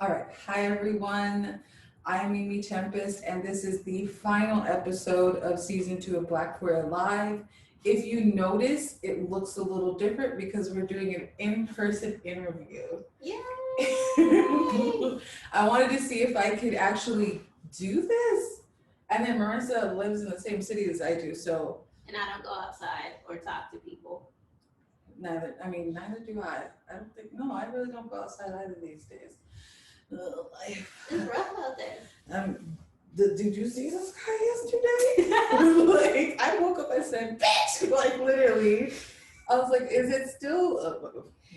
All right. Hi, everyone. I'm Mimi Tempestt, and this is the final episode of season 2 of Black.Queer.Alive. If you notice, it looks a little different because we're doing an in-person interview. Yay! I wanted to see if I could actually do this. And then Marissa lives in the same city as I do, so And I don't go outside or talk to people. neither do I. I really don't go outside either these days. Life. It's rough out there. Did you see the sky yesterday? Like, I woke up and said, bitch! Like, literally. I was like, is it still,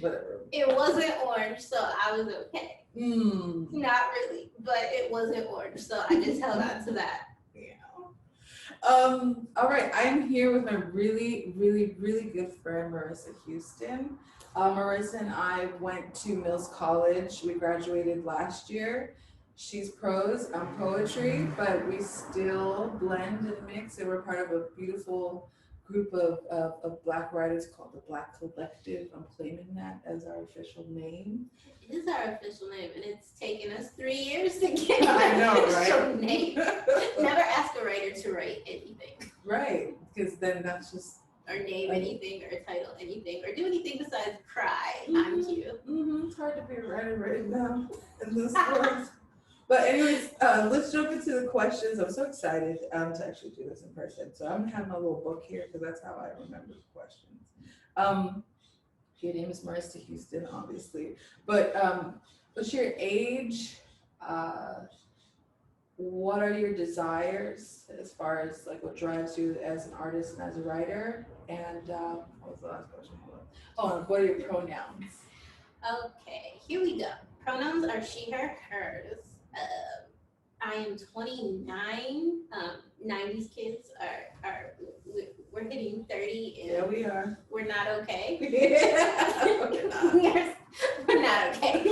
whatever. It wasn't orange, so I was okay. Not really, but it wasn't orange, so I just held on to that. All right, I'm here with my really, really, really good friend, Marissa Houston. Marissa and I went to Mills College. We graduated last year. She's prose, I'm poetry, but we still blend and mix, and we're part of a beautiful group of Black writers called the Black Collective. I'm claiming that as our official name. It is our official name, and it's taken us 3 years to get I know, our official right? name. Never ask a writer to write anything. Right, because then that's just... Or name anything, or title anything, or do anything besides cry. I'm cute. It's hard to be a writer right now in this world. But anyways, let's jump into the questions. I'm so excited to actually do this in person. So I'm gonna have my little book here because that's how I remember the questions. Your name is Marissa Houston, obviously. But what's your age? What are your desires as far as like what drives you as an artist and as a writer? And what was the last question? And what are your pronouns? Okay, here we go. Pronouns are she, her, hers. I am 29. 90s kids we're hitting 30 and Yeah, we are. we're not okay. Yeah. We're not okay.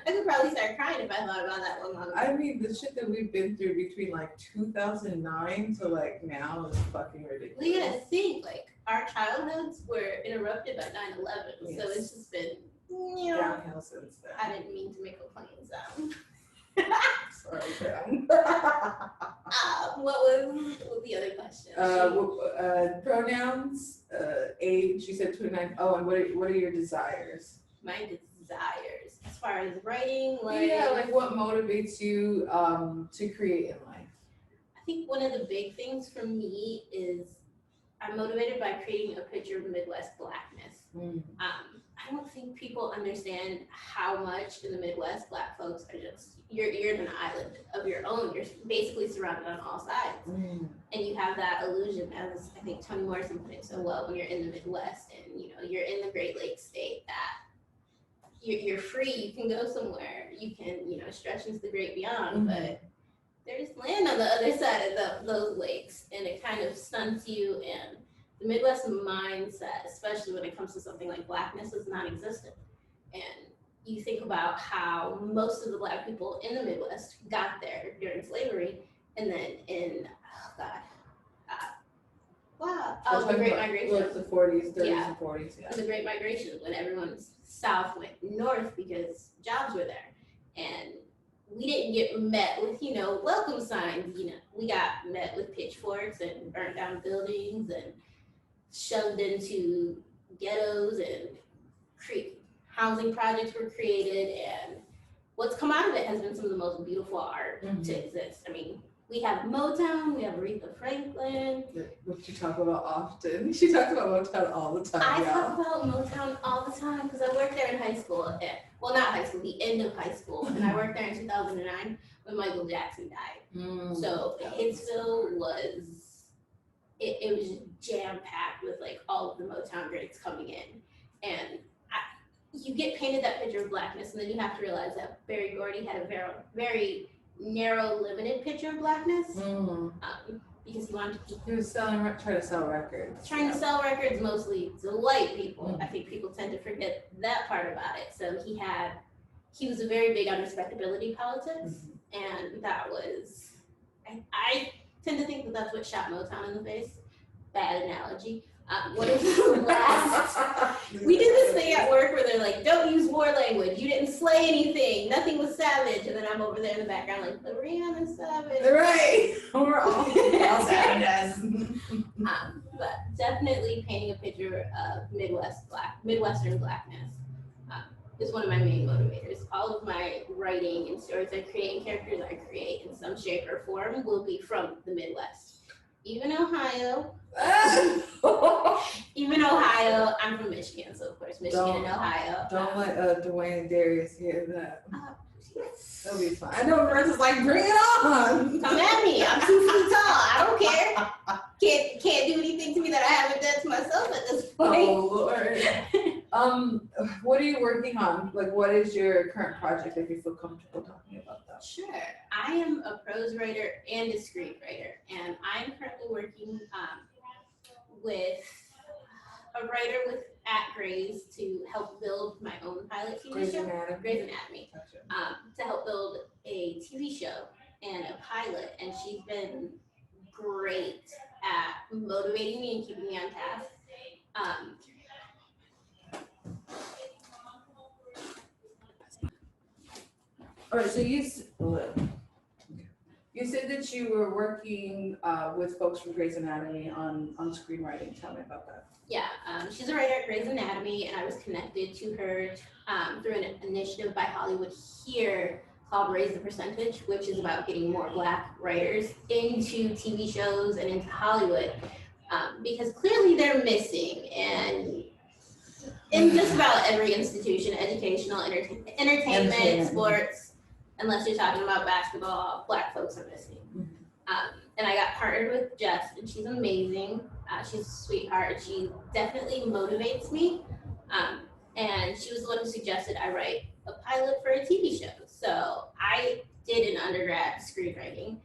I could probably start crying if I thought about that one longer. I mean, the shit that we've been through between like 2009 to like now is fucking ridiculous. Well, you gotta think, like, our childhoods were interrupted by 9/11, Yes. so it's just been, Downhill since then. I didn't mean to make a plain sound. Sorry, fam. What was the other question? Pronouns, age. You said 29. Oh, and what are your desires? My desires, as far as writing, like what motivates you to create in life? I think one of the big things for me is I'm motivated by creating a picture of Midwest Blackness. I don't think people understand how much in the Midwest Black folks are just, you're in an island of your own. You're basically surrounded on all sides. And you have that illusion, as I think Toni Morrison put it so well, when you're in the Midwest and you're in the Great Lakes state, that you're free, you can go somewhere, you can stretch into the great beyond, but there's land on the other side of those lakes, and it kind of stunts you. And the Midwest mindset, especially when it comes to something like Blackness, is non-existent. And you think about how most of the Black people in the Midwest got there during slavery, and then in the Great Migration. Like the 40s, 30s, Yeah. and 40s. Yeah. The Great Migration, when everyone south went north because jobs were there, and we didn't get met with welcome signs. We got met with pitchforks and burnt down buildings and shoved into ghettos, and housing projects were created, and what's come out of it has been some of the most beautiful art to exist. I mean, we have Motown, we have Aretha Franklin. Which you talk about often. She talks about Motown all the time. I talk about Motown all the time because I worked there in high school. Well, not high school, the end of high school. And I worked there in 2009 when Michael Jackson died. So Hitsville was, it was jam-packed with like all of the Motown greats coming in. And you get painted that picture of Blackness, and then you have to realize that Berry Gordy had a very, very narrow, limited picture of Blackness. Because he wanted to keep... He was trying to sell records. Trying to sell records mostly to white people. I think people tend to forget that part about it. So he was very big on respectability politics, and that was, I tend to think that that's what shot Motown in the face. Bad analogy. What is the last? We did this thing at work where they're like, don't use war language. You didn't slay slay anything. Nothing was savage. And then I'm over there in the background like, but Rihanna's savage. Right. We're all savages. But definitely painting a picture of Midwestern Blackness is one of my main motivators. All of my writing and stories I create and characters I create in some shape or form will be from the Midwest. Even Ohio, I'm from Michigan, so of course Michigan and Ohio. Don't let Dwayne and Darius hear that. That'll be fine. I know Marissa's like, bring it on. Come at me. I'm 2 feet tall. I don't care. Can't do anything to me that I haven't done to myself at this point. Oh Lord. What are you working on? Like, what is your current project if you feel comfortable talking about that? Sure. I am a prose writer and a screenwriter, and I'm currently working with a writer at Grey's to help build my own pilot TV show. Grey's Anatomy. Gotcha. To help build a TV show and a pilot, and she's been great at motivating me and keeping me on task. All right, so you said that you were working with folks from Grey's Anatomy on screenwriting. Tell me about that. Yeah, she's a writer at Grey's Anatomy, and I was connected to her through an initiative by Hollywood here called Raise the Percentage, which is about getting more Black writers into TV shows and into Hollywood, because clearly they're missing, and in just about every institution, educational, entertainment, sports, unless you're talking about basketball, Black folks are missing. And I got partnered with Jess, and she's amazing. She's a sweetheart. She definitely motivates me. And she was the one who suggested I write a pilot for a TV show. So I did an undergrad screenwriting,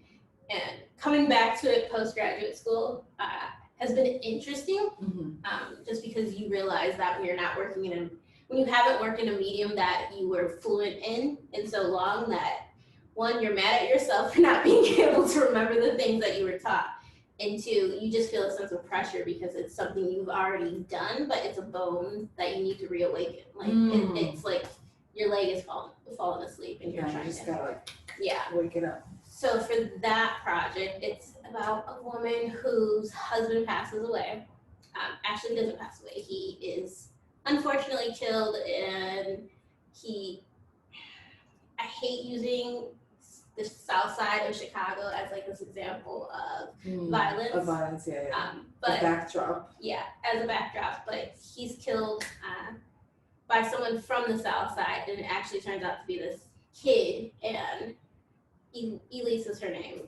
and coming back to it post-graduate school has been interesting, just because you realize that when you're not working when you haven't worked in a medium that you were fluent in so long, that one, you're mad at yourself for not being able to remember the things that you were taught, and two, you just feel a sense of pressure because it's something you've already done, but it's a bone that you need to reawaken. Like it's like your leg is falling asleep, and you're trying just to gotta wake it up. So for that project, it's about a woman whose husband passes away. Actually doesn't pass away. He is unfortunately killed, and I hate using the south side of Chicago as like this example of violence. Of violence, But a backdrop. Yeah, as a backdrop. But he's killed by someone from the south side, and it actually turns out to be this kid, and Elise is her name.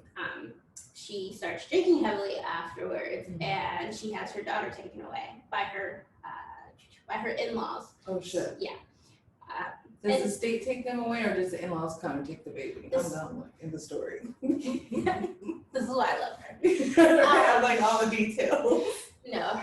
She starts drinking heavily afterwards, and she has her daughter taken away by her in-laws. Oh shit. Yeah. Does the state take them away, or does the in-laws come and take the baby? I'm done in the story. This is why I love her. I like all the details. No,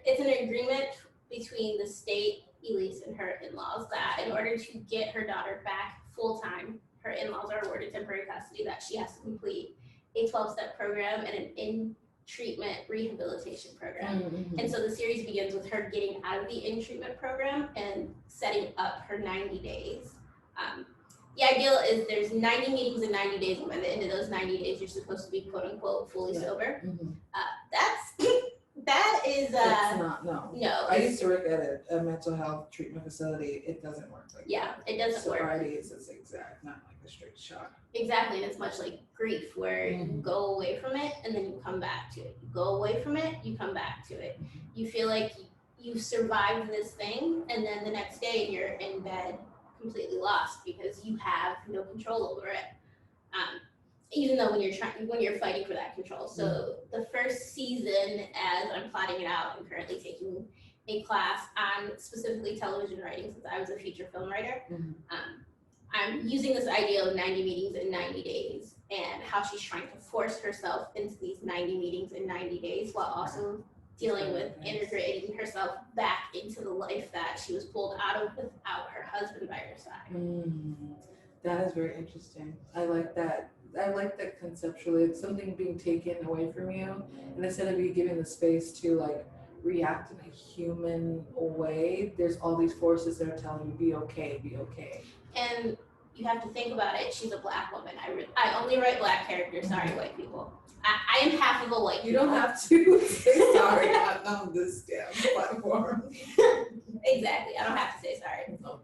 it's an agreement between the state, Elise, and her in-laws that in order to get her daughter back full-time, her in-laws are awarded temporary custody, that she has to complete a 12-step program and an in-treatment rehabilitation program. And so the series begins with her getting out of the in-treatment program and setting up her 90 days. The ideal is there's 90 meetings in 90 days, and by the end of those 90 days, you're supposed to be quote unquote fully sober. That's not, no. No. I used to work at a mental health treatment facility. It doesn't work like that. It doesn't work. Sobriety is a zigzag, not like a straight shot. Exactly, and it's much like grief, where you go away from it and then you come back to it. You go away from it, you come back to it. You feel like you survived this thing, and then the next day you're in bed completely lost because you have no control over it. Even though when you're fighting for that control. So the first season, as I'm plotting it out, I'm currently taking a class on specifically television writing, since I was a feature film writer. I'm using this idea of 90 meetings in 90 days, and how she's trying to force herself into these 90 meetings in 90 days while also dealing with integrating herself back into the life that she was pulled out of without her husband by her side. That is very interesting. I like that. I like that conceptually. It's something being taken away from you, and instead of you giving the space to like react in a human way, there's all these forces that are telling you, be okay, be okay. And you have to think about it. She's a Black woman. I only write Black characters. Sorry, white people. I am half of a white. You don't have to say sorry on this damn platform. Exactly. I don't have to say sorry. No.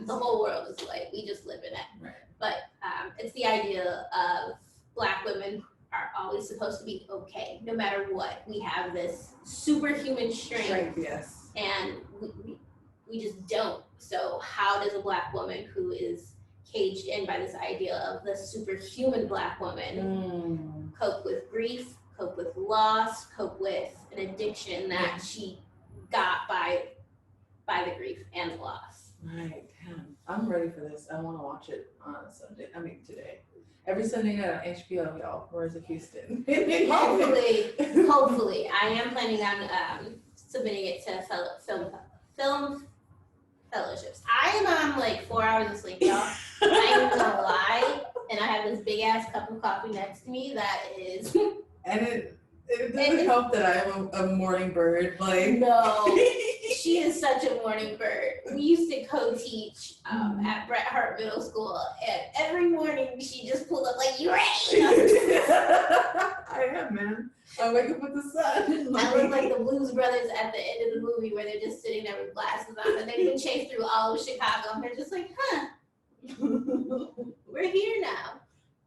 The whole world is white. We just live in it. Right. But it's the idea of Black women are always supposed to be okay, no matter what. We have this superhuman strength. Yes. And we just don't. So how does a Black woman who is caged in by this idea of the superhuman Black woman cope with grief, cope with loss, cope with an addiction that she got by the grief and the loss? Right. Damn. I'm ready for this. I want to watch it on Sunday. I mean, today. Every Sunday night on HBO, y'all. Marissa Houston. Hopefully. I am planning on submitting it to film fellowships. I am on like 4 hours of sleep, y'all. I ain't gonna lie. And I have this big ass cup of coffee next to me that is. And it doesn't help that I am a morning bird. Like no, she is such a morning bird. We used to co-teach at Bret Hart Middle School, and every morning she just pulled up like, "You ready?" I am, man. I wake up with the sun. I look like the Blues Brothers at the end of the movie where they're just sitting there with glasses on, and they've been chased through all of Chicago, and they're just like, "Huh, we're here now."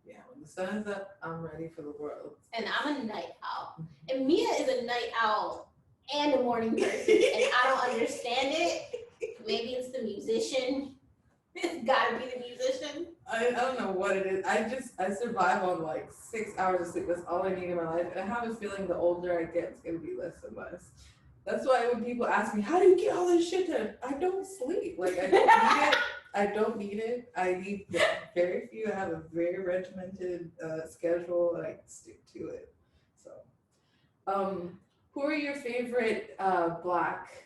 Yeah, when the sun is up, I'm ready for the world. And I'm a night owl. And Mia is a night owl and a morning person, and I don't understand it. Maybe it's the musician. It's gotta be the musician. I don't know what it is. I survive on like 6 hours of sleep. That's all I need in my life. And I have a feeling the older I get, it's gonna be less and less. That's why when people ask me, how do you get all this shit done? I don't sleep. Like I don't need it. I don't need it. I need very few. I have a very regimented schedule and I stick to it. So, who are your favorite Black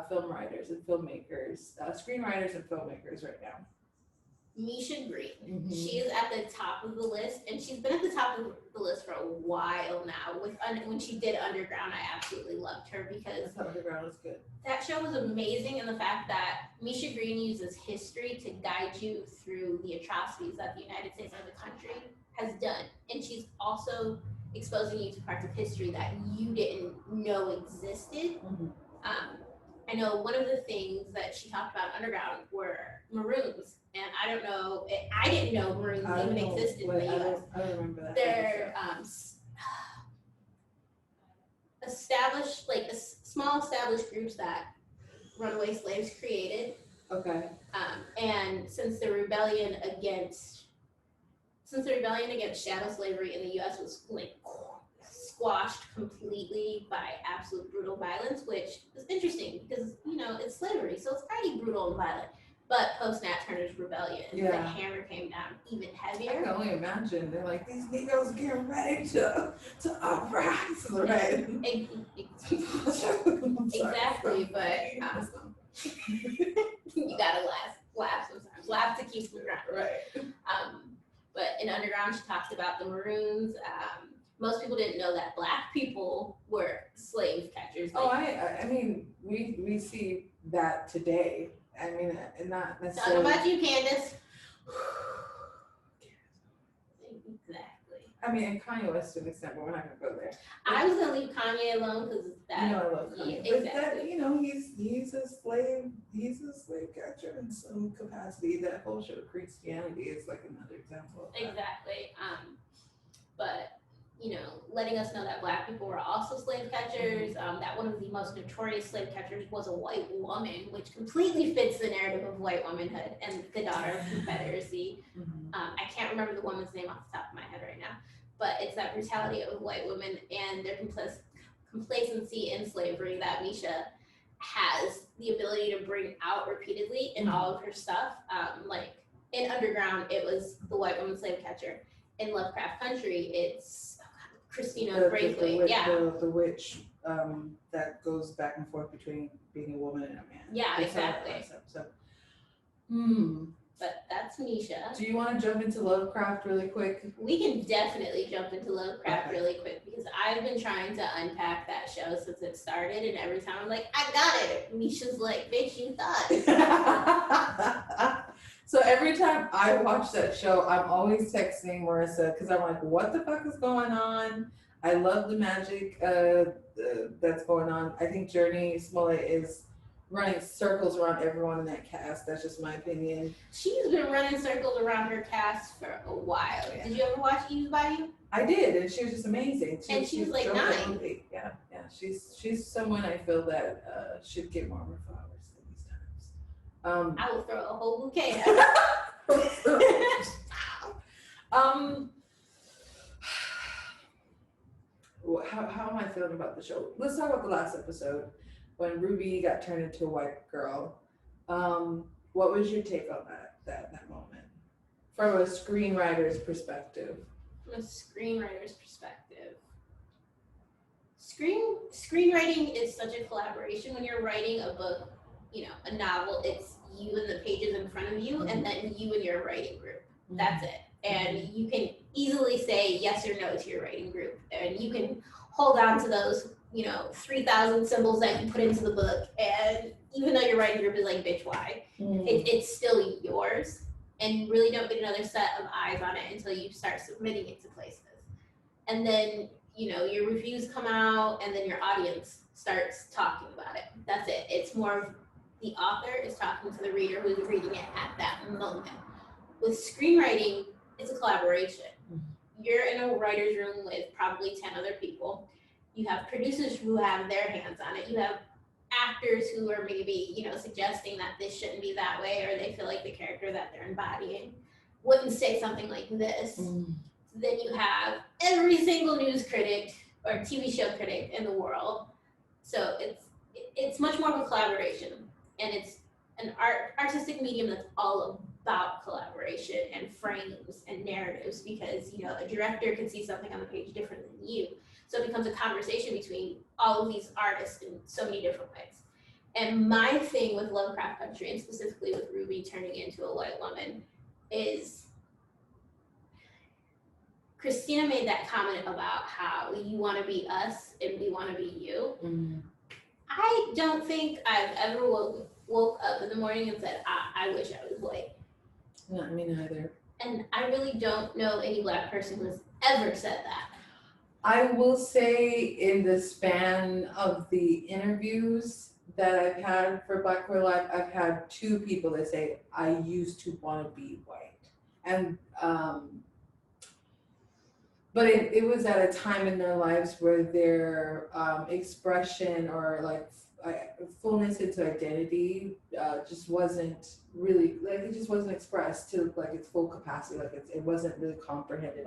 film writers and filmmakers, screenwriters and filmmakers right now? Misha Green. Mm-hmm. She is at the top of the list, and she's been at the top of the list for a while now. When she did Underground, I absolutely loved her because Underground was good. That show was amazing in the fact that Misha Green uses history to guide you through the atrocities that the United States as a country has done, and she's also exposing you to parts of history that you didn't know existed. Mm-hmm. I know one of the things that she talked about Underground were Maroons. And I don't know, I didn't know Maroons even existed in the US. I don't remember that. They're established, like small established groups that runaway slaves created. Okay. And since the rebellion against chattel slavery in the US was like squashed completely by absolute brutal violence, which is interesting because, you know, it's slavery, so it's already brutal and violent. But post Nat Turner's rebellion, the hammer came down even heavier. I can only imagine. They're like, these Negroes getting ready to uprise, right? Exactly, but you gotta laugh sometimes. Laugh to keep the ground. Right. But in Underground, she talked about the Maroons. Most people didn't know that Black people were slave catchers. Oh, I mean, we see that today. I mean, not necessarily. Talking about you, Candace. Exactly. I mean, and Kanye West to an extent, but we're not gonna go there. I was gonna leave Kanye alone because that. You know, I love Kanye. Yeah, exactly. But that, you know, he's a slave catcher in some capacity. That whole show, Christianity, is like another example of that. Exactly. But you know, letting us know that Black people were also slave catchers, that one of the most notorious slave catchers was a white woman, which completely fits the narrative of white womanhood and the daughter of Confederacy. Mm-hmm. I can't remember the woman's name off the top of my head right now, but it's that brutality of white women and their complacency in slavery that Misha has the ability to bring out repeatedly in all of her stuff. Like in Underground, it was the white woman slave catcher. In Lovecraft Country, it's Christina Braithwaite, the witch that goes back and forth between being a woman and a man. Yeah, exactly. But that's Misha. Do you want to jump into Lovecraft really quick? We can definitely jump into Lovecraft really quick because I've been trying to unpack that show since it started, and every time I'm like, I got it. Misha's like, bitch, you thought. So every time I watch that show, I'm always texting Marissa because I'm like, what the fuck is going on? I love the magic that's going on. I think Journey Smollett is running circles around everyone in that cast. That's just my opinion. She's been running circles around her cast for a while. Yeah. Did you ever watch Eve's by You? I did, and she was just amazing. And she was like 9. Yeah. She's someone I feel that should get more of her flowers in these times. I will throw a whole bouquet at her. How am I feeling about the show? Let's talk about the last episode when Ruby got turned into a white girl. What was your take on that moment from a screenwriter's perspective? From a screenwriter's perspective, screenwriting is such a collaboration. When you're writing a book, a novel, it's you and the pages in front of you, and then you and your writing group. That's it. And you can easily say yes or no to your writing group, and you can hold on to those 3,000 symbols that you put into the book, and even though your writing group is like, bitch, why? It's still yours, and you really don't get another set of eyes on it until you start submitting it to places. And then your reviews come out, and then your audience starts talking about it. That's it. It's more of the author is talking to the reader who's reading it at that moment. With screenwriting, it's a collaboration. You're in a writer's room with probably 10 other people. You have producers who have their hands on it. You have actors who are maybe, suggesting that this shouldn't be that way, or they feel like the character that they're embodying wouldn't say something like this. Then you have every single news critic or TV show critic in the world. So it's much more of a collaboration, and it's an artistic medium that's all about collaboration and frames and narratives, because a director can see something on the page different than you. So it becomes a conversation between all of these artists in so many different ways. And my thing with Lovecraft Country, and specifically with Ruby turning into a white woman, is Christina made that comment about how you want to be us and we want to be you. I don't think I've ever woke up in the morning and said, I wish I was white. Not me neither. And I really don't know any Black person who has ever said that. I will say, in the span of the interviews that I've had for Black.Queer.Alive, I've had 2 people that say, I used to want to be white. And but it was at a time in their lives where their expression or fullness into identity just wasn't really, it just wasn't expressed to its full capacity. It wasn't really comprehended.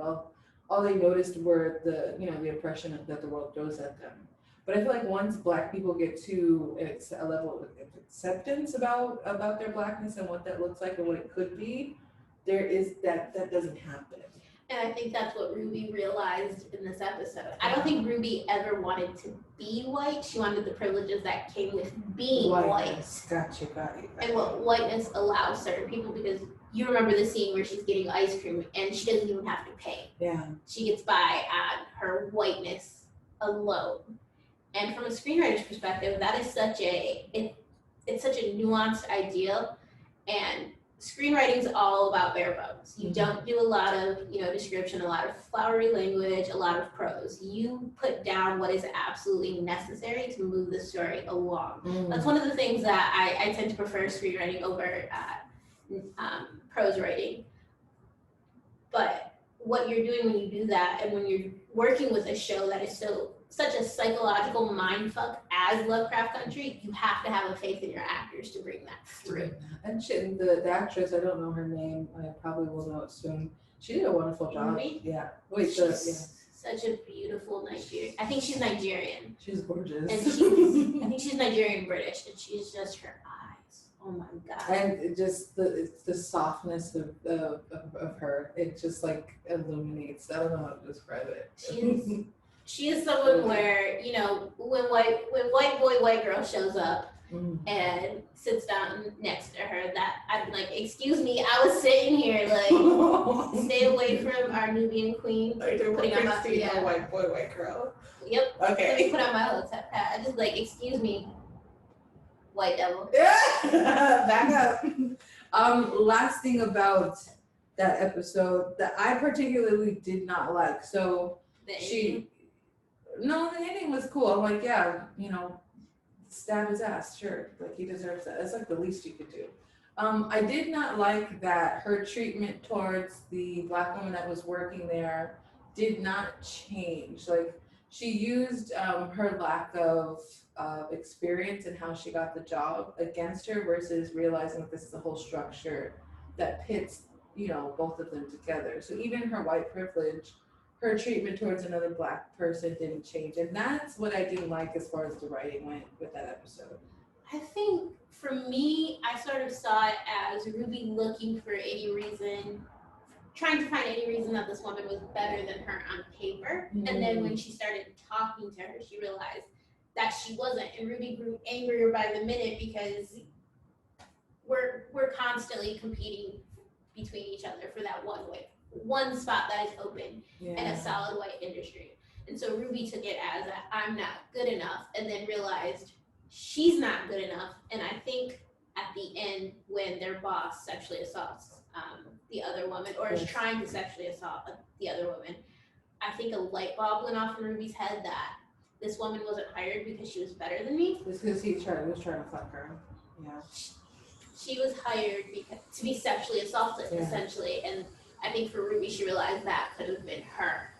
All they noticed were the oppression that the world throws at them. But I feel like once Black people get to a level of acceptance about their Blackness and what that looks like and what it could be, there is that doesn't happen. And I think that's what Ruby realized in this episode. I don't think Ruby ever wanted to be white. She wanted the privileges that came with being white. Got you. And what whiteness allows certain people, because you remember the scene where she's getting ice cream and she doesn't even have to pay. Yeah. She gets by on her whiteness alone. And from a screenwriter's perspective, that is it's such a nuanced ideal. And screenwriting is all about bare bones. You don't do a lot of, description, a lot of flowery language, a lot of prose. You put down what is absolutely necessary to move the story along. That's one of the things that I tend to prefer screenwriting over prose writing. But what you're doing when you do that, and when you're working with a show that is such a psychological mindfuck as Lovecraft Country, you have to have a faith in your actors to bring that through. And the actress, I don't know her name. I probably will know it soon. She did a wonderful job. Ruby? Yeah. Such a beautiful Nigerian. I think she's Nigerian. She's gorgeous. And I think she's Nigerian British, and she's just her eyes. Oh my God. And just the softness of her. It just illuminates. I don't know how to describe it. She is someone where, when white girl shows up and sits down next to her, that I'd be like, excuse me, I was sitting here, stay away from our Nubian queen. Putting on my white girl. Yep. Okay. Let me put on my little tap hat. I just excuse me, white devil. Yeah. Back up. Last thing about that episode that I particularly did not like. So The she, no, the ending was cool. I'm like, yeah, stab his ass, sure. Like he deserves that. That's like the least you could do. I did not like that her treatment towards the Black woman that was working there did not change. Like she used her lack of experience and how she got the job against her versus realizing that this is a whole structure that pits, both of them together. So even her white privilege, her treatment towards another Black person didn't change. And that's what I didn't like as far as the writing went with that episode. I think for me, I sort of saw it as Ruby looking for any reason, trying to find any reason that this woman was better than her on paper. And then when she started talking to her, she realized that she wasn't. And Ruby grew angrier by the minute because we're constantly competing between each other for that one spot that is open in a solid white industry. And so Ruby took it as I'm not good enough, and then realized she's not good enough. And I think at the end, when their boss sexually assaults the other woman, or is trying to sexually assault the other woman, I think a light bulb went off in Ruby's head that this woman wasn't hired because she was better than me. It's because he was trying to fuck her. Yeah. She was hired to be sexually assaulted, essentially. And I think for Ruby, she realized that could have been her.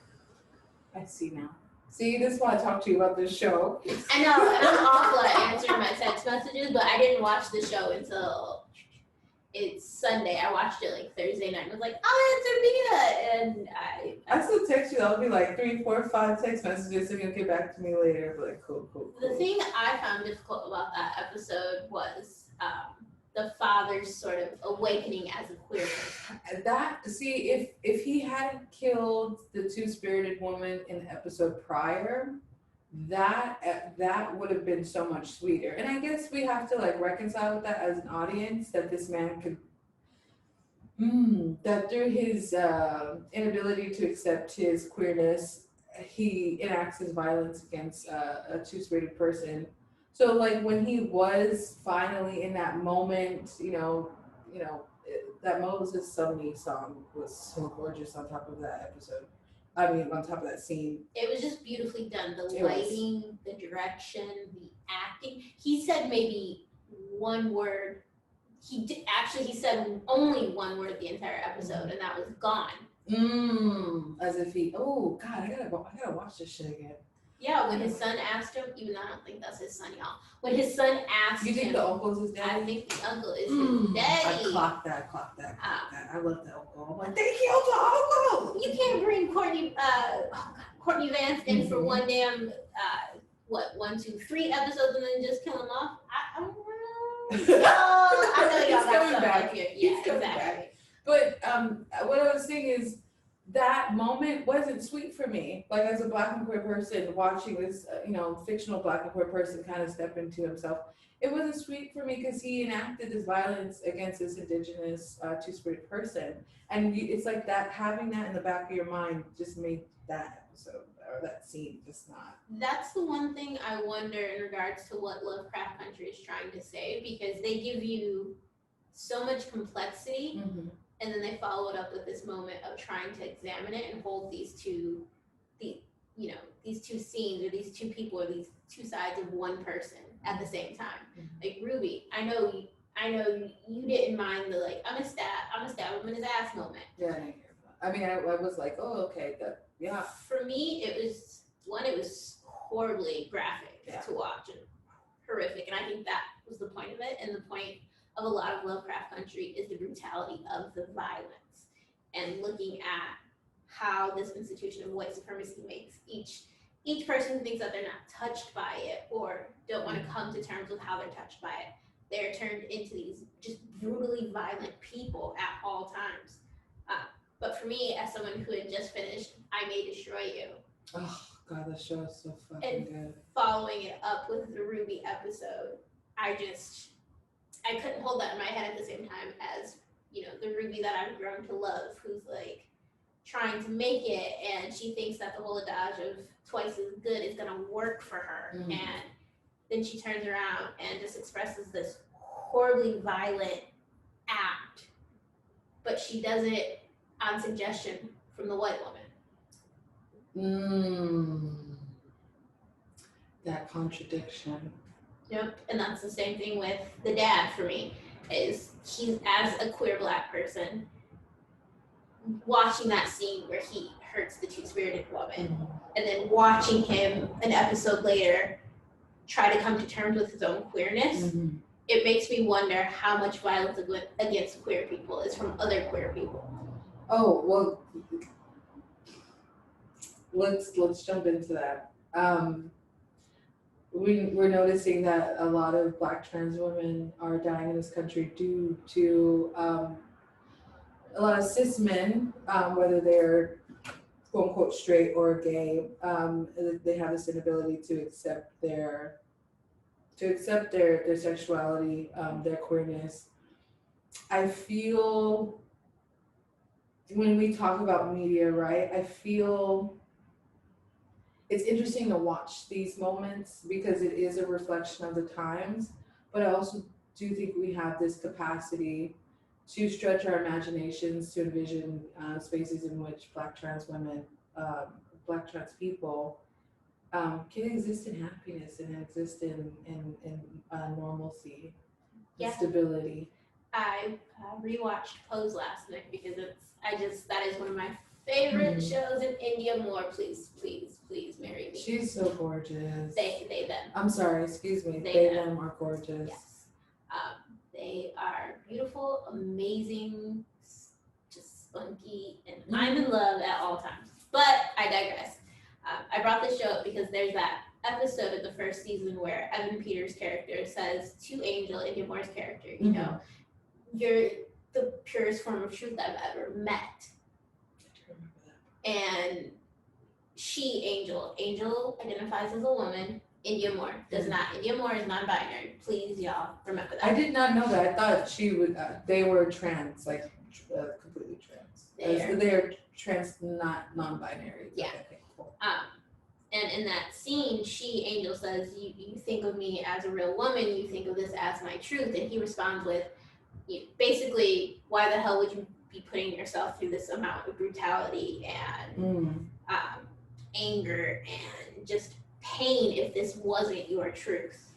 I see now. See, this is why I talk to you about this show. I know, and I'm awful at answering my text messages, but I didn't watch the show until it's Sunday. I watched it like Thursday night and was like, oh, it's Aretha! And I still text you. I'll be like 3, 4, 5 text messages, and you'll get back to me later. I'll be like, cool. The thing I found difficult about that episode was the father's sort of awakening as a queer person. If he hadn't killed the two-spirited woman in the episode prior, that would have been so much sweeter. And I guess we have to like reconcile with that as an audience, that this man could that through his inability to accept his queerness, he enacts his violence against a two-spirited person. So like when he was finally in that moment, that Moses Sumney song was so gorgeous on top of that episode. I mean, on top of that scene. It was just beautifully done. The lighting, the direction, the acting. He said maybe one word. He said only one word the entire episode, and that was gone. As if he, oh God, I gotta watch this shit again. Yeah, when his son asked him, even though I don't think that's his son, y'all. When his son asked him. You think the uncle is his daddy? I think the uncle is his daddy. I clocked that. I love the uncle. I'm like, they killed the uncle! You can't bring Courtney Vance in for one damn, 1, 2, 3 episodes and then just kill him off? I don't know. I know y'all got something back here. Yeah, exactly. But what I was saying is, that moment wasn't sweet for me. Like as a Black and queer person watching this, fictional Black and queer person kind of step into himself, it wasn't sweet for me because he enacted this violence against this indigenous two-spirited person, and it's like that, having that in the back of your mind just made that episode or that scene just not. That's the one thing I wonder in regards to what Lovecraft Country is trying to say, because they give you so much complexity. And then they follow it up with this moment of trying to examine it and hold these two scenes, or these two people, or these two sides of one person at the same time. Like Ruby, I know you didn't mind the like I'm gonna stab him in his ass moment. Yeah, I didn't care about. I mean, I was like, oh okay, yeah. For me, it was horribly graphic to watch and horrific, and I think that was the point of it, and the point of a lot of Lovecraft Country is the brutality of the violence, and looking at how this institution of white supremacy makes each person who thinks that they're not touched by it or don't want to come to terms with how they're touched by it, they're turned into these just brutally violent people at all times. But for me, as someone who had just finished I May Destroy You, oh God, that show is so fucking good. Following it up with the Ruby episode, I couldn't hold that in my head at the same time as, the Ruby that I've grown to love, who's like trying to make it, and she thinks that the whole adage of twice as good is gonna work for her. And then she turns around and just expresses this horribly violent act but she does it on suggestion from the white woman. That contradiction. Yep, and that's the same thing with the dad for me, is he's, as a queer Black person, watching that scene where he hurts the two-spirited woman, and then watching him an episode later try to come to terms with his own queerness, it makes me wonder how much violence against queer people is from other queer people. Oh, well, let's jump into that. We're noticing that a lot of Black trans women are dying in this country due to a lot of cis men, whether they're quote unquote straight or gay, they have this inability to accept their sexuality, their queerness. I feel when we talk about media, right, I feel it's interesting to watch these moments because it is a reflection of the times, but I also do think we have this capacity to stretch our imaginations to envision spaces in which Black trans women, Black trans people can exist in happiness and exist in normalcy and stability. I rewatched Pose last night because that is one of my favorite shows. In India Moore, please marry me. She's so gorgeous. They them. I'm sorry, excuse me. They them are gorgeous. Yes. They are beautiful, amazing, just spunky, and I'm in love at all times. But I digress. I brought this show up because there's that episode of the first season where Evan Peters' character says to Angel, India Moore's character, you know, you're the purest form of truth I've ever met. And Angel identifies as a woman. India Moore does not. India Moore is non-binary. Please, y'all, remember that. I did not know that. I thought she would. They were trans, like completely trans. They're trans, not non-binary. Yeah. Okay, cool. And in that scene, Angel says, "You think of me as a real woman. You think of this as my truth." And he responds with, basically, "Why the hell would you be putting yourself through this amount of brutality and anger and just pain if this wasn't your truth?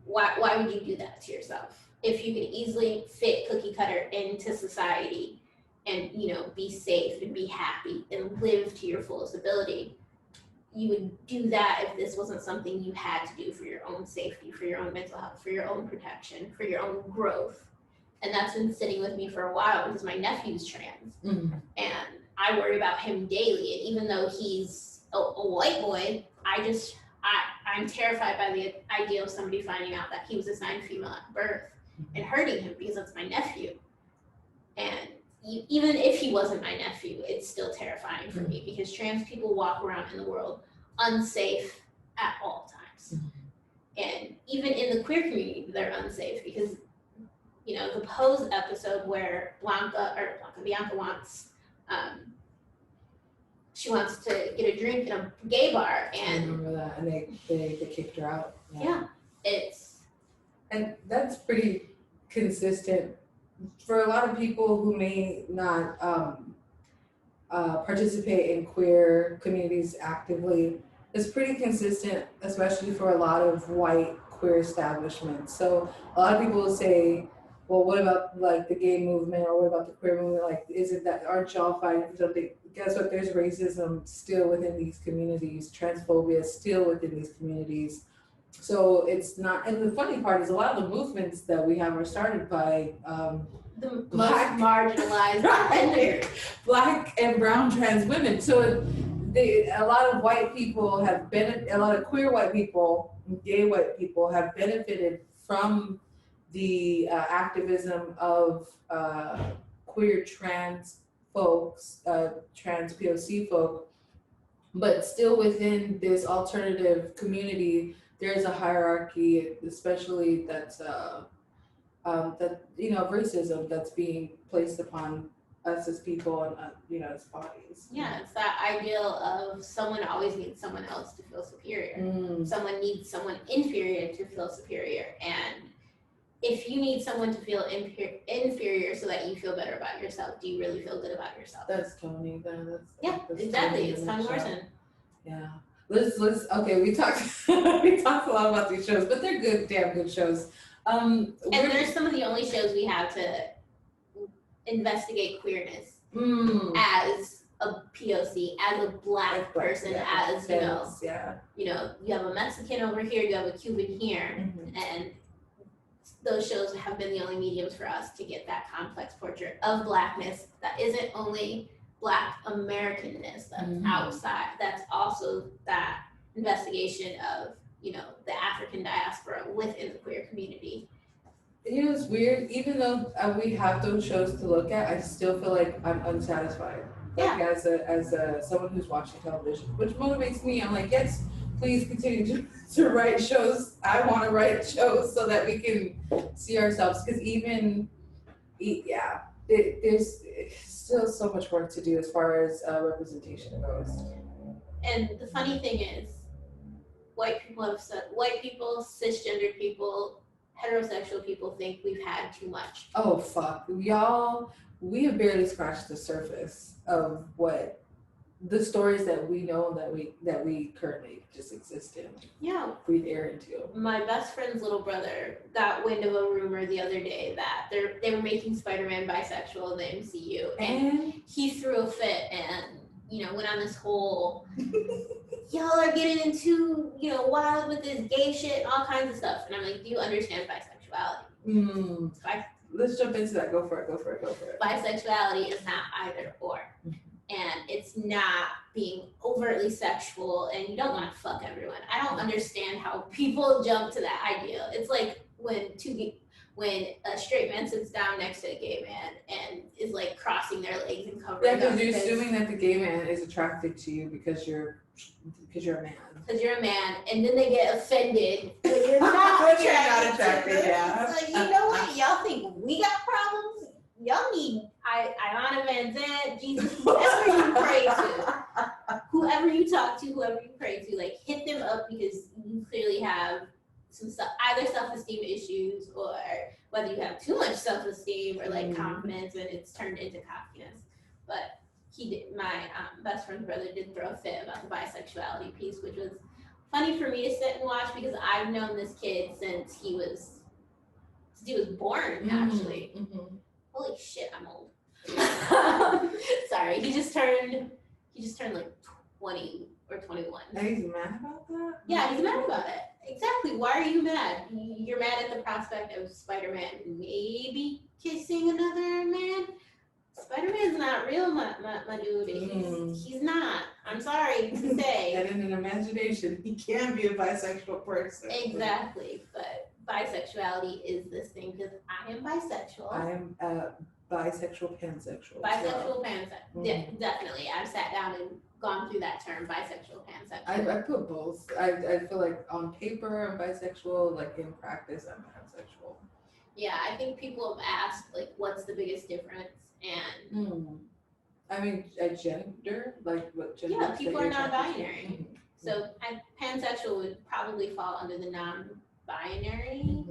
Why would you do that to yourself? If you could easily fit cookie cutter into society and, be safe and be happy and live to your fullest ability, you would do that if this wasn't something you had to do for your own safety, for your own mental health, for your own protection, for your own growth." And that's been sitting with me for a while because my nephew's trans. And I worry about him daily. And even though he's a white boy, I'm terrified by the idea of somebody finding out that he was assigned female at birth and hurting him because that's my nephew. And even if he wasn't my nephew, it's still terrifying for me because trans people walk around in the world unsafe at all times. And even in the queer community, they're unsafe because, the Pose episode where Bianca wants, she wants to get a drink in a gay bar, and I remember that, and they kicked her out. Yeah, and that's pretty consistent for a lot of people who may not participate in queer communities actively. It's pretty consistent, especially for a lot of white queer establishments. So a lot of people will say, well, what about like the gay movement, or what about the queer movement? Like, aren't y'all fighting for something? Guess what? There's racism still within these communities, transphobia still within these communities. So it's not, and the funny part is a lot of the movements that we have are started by the Black, most marginalized offenders. Black and brown trans women. So a lot of white people have a lot of queer white people, gay white people have benefited from the activism of queer trans folks, trans POC folk, but still within this alternative community, there's a hierarchy, especially that's racism that's being placed upon us as people and as bodies. Yeah, it's that ideal of someone always needs someone else to feel superior. Someone needs someone inferior to feel superior, and if you need someone to feel inferior so that you feel better about yourself, do you really feel good about yourself? That's Tony. That's Exactly. Tony It's in a Toni nutshell. Morrison. Yeah. Let's okay, we talked we talked a lot about these shows, but they're good, damn good shows. And they're some of the only shows we have to investigate queerness as a POC, as a black person, as you know, you have a Mexican over here, you have a Cuban here, and those shows have been the only mediums for us to get that complex portrait of blackness that isn't only Black Americanness, that's outside, that's also that investigation of, you know, the African diaspora within the queer community. You know, it's weird, even though we have those shows to look at, I still feel like I'm unsatisfied. Like as a someone who's watching television, which motivates me. I'm like, yes, please continue to write shows. I want to write shows so that we can see ourselves. Because there's still so much work to do as far as representation goes. And the funny thing is, white people, cisgendered people, heterosexual people think we've had too much. Oh fuck, y'all! We have barely scratched the surface of what the stories that we know that we currently just exist in. Yeah, breathe air into. My best friend's little brother got wind of a rumor the other day that they were making Spider-Man bisexual in the MCU, and he threw a fit and, you know, went on this whole y'all are getting into, you know, wild with this gay shit and all kinds of stuff. And I'm like, do you understand bisexuality? Let's jump into that. Go for it. Bisexuality is not either or. And it's not being overtly sexual, and you don't want to fuck everyone. I don't understand how people jump to that idea. It's like when a straight man sits down next to a gay man and is like crossing their legs and covering up. Yeah, because you're assuming that the gay man is attracted to you because you're a man. Because you're a man, and then they get offended when you're not attracted. Yeah. It's like, you know what? Y'all think we got problems? Y'all need Ayana Van Zant, Jesus, whoever you pray to, whoever you talk to, whoever you pray to, like hit them up because you clearly have some either self-esteem issues or whether you have too much self-esteem or like confidence and it's turned into cockiness. But my best friend's brother did throw a fit about the bisexuality piece, which was funny for me to sit and watch because I've known this kid since he was born, actually. Holy shit, I'm old. Sorry, he just turned like 20 or 21. And he's mad about that? Yeah, he's mad about it. Exactly. Why are you mad? You're mad at the prospect of Spider-Man maybe kissing another man? Spider-Man's not real, my dude. He's not. I'm sorry to say. And in an imagination, he can be a bisexual person. Exactly. But bisexuality is this thing because I am bisexual. I am bisexual, pansexual. Bisexual, pansexual. Definitely. I've sat down and gone through that term, bisexual, pansexual. I put both. I feel like on paper I'm bisexual, like in practice I'm pansexual. Yeah, I think people have asked like what's the biggest difference, and I mean gender, like what gender? Yeah, people are non-binary. So pansexual would probably fall under the non-binary.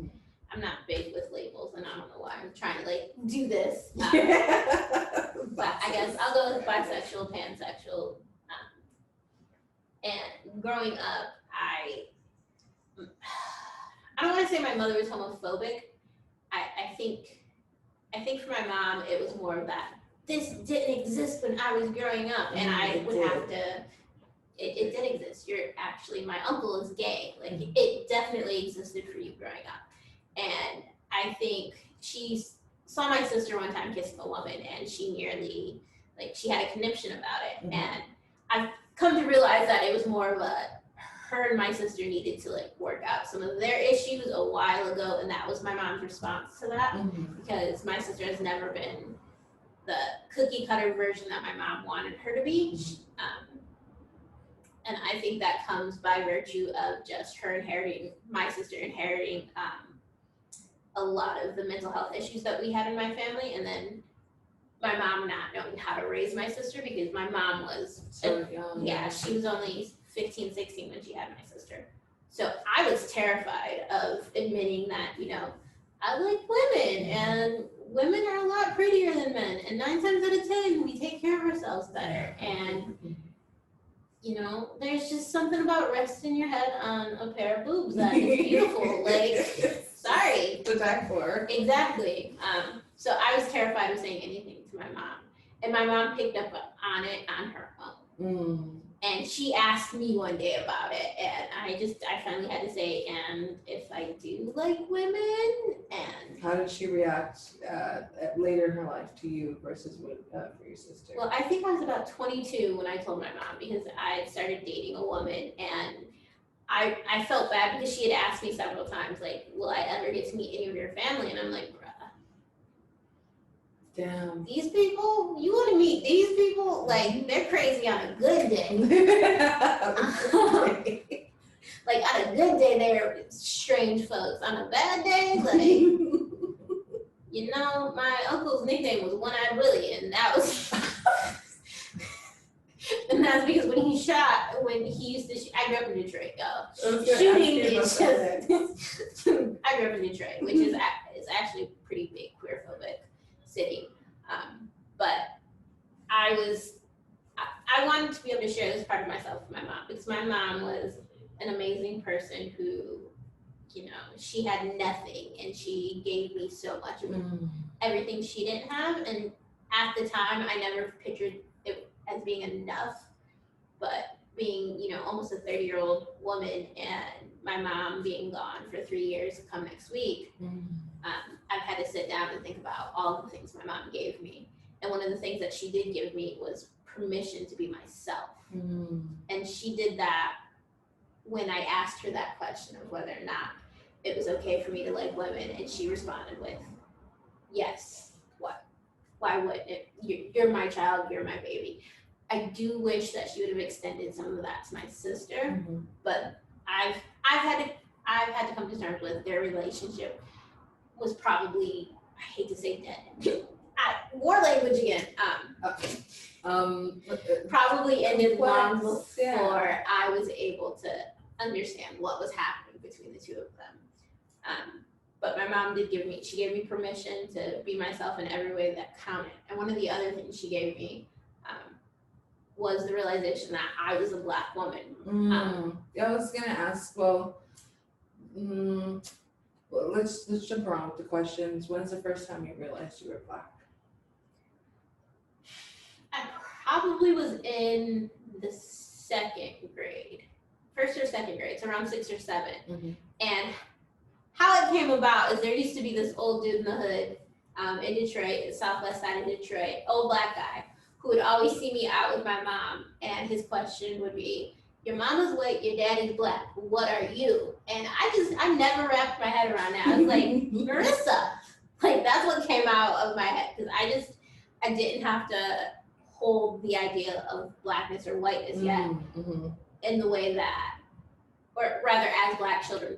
I'm not big with labels, and I don't know why I'm trying to like do this. But I guess I'll go with bisexual, pansexual. And growing up, I don't want to say my mother was homophobic. I think for my mom, it was more of that this didn't exist when I was growing up, and I would have to. It did exist. My uncle is gay. Like it definitely existed for you growing up. And I think she saw my sister one time kissing a woman, and she nearly, like, she had a conniption about it. And I've come to realize that it was more of her and my sister needed to like work out some of their issues a while ago, and that was my mom's response to that, because my sister has never been the cookie cutter version that my mom wanted her to be. And I think that comes by virtue of just my sister inheriting a lot of the mental health issues that we had in my family, and then my mom not knowing how to raise my sister because my mom was so young. Yeah, she was only 15, 16 when she had my sister. So I was terrified of admitting that, you know, I like women, and women are a lot prettier than men, and 9 times out of 10, we take care of ourselves better. And you know, there's just something about resting your head on a pair of boobs that is beautiful. Like, sorry. To die for. Exactly. So I was terrified of saying anything to my mom, and my mom picked up on it on her own. And she asked me one day about it, and I finally had to say, and if I do like women, and how did she react later in her life to you versus what for your sister? Well, I think I was about 22 when I told my mom, because I started dating a woman, and I felt bad because she had asked me several times, like, will I ever get to meet any of your family? And I'm like, bruh. Damn. These people? You want to meet these people? Like, they're crazy on a good day. Like, on a good day, they're strange folks. On a bad day, like, you know, my uncle's nickname was One-Eyed Willie, and that was... And that's because when he used to shoot, I grew up in Detroit, y'all. Shooting is just... I grew up in Detroit, which is actually a pretty big queer-phobic city. But I wanted to be able to share this part of myself with my mom, because my mom was an amazing person who, you know, she had nothing and she gave me so much of everything she didn't have. And at the time, I never pictured it as being enough, but being, you know, almost a 30-year-old woman and my mom being gone for 3 years come next week, I've had to sit down and think about all the things my mom gave me. And one of the things that she did give me was permission to be myself. And she did that when I asked her that question of whether or not it was okay for me to like women. And she responded with, yes, what? Why wouldn't it? You're my child, you're my baby. I do wish that she would have extended some of that to my sister, but I've had to come to terms with their relationship was probably, I hate to say dead. War language again. Probably ended long before I was able to understand what was happening between the two of them. But my mom gave me permission to be myself in every way that counted. And one of the other things she gave me was the realization that I was a Black woman. I was gonna ask, well, let's jump around with the questions. When's the first time you realized you were Black? I probably was in the second grade, first or second grade, so around 6 or 7. And how it came about is there used to be this old dude in the hood in Detroit, southwest side of Detroit, old Black guy, who would always see me out with my mom, and his question would be, your mama's white, your daddy's Black, what are you? And I never wrapped my head around that. I was like, Marissa. Like, that's what came out of my head, because I didn't have to hold the idea of Blackness or whiteness yet in the way that, or rather as Black children,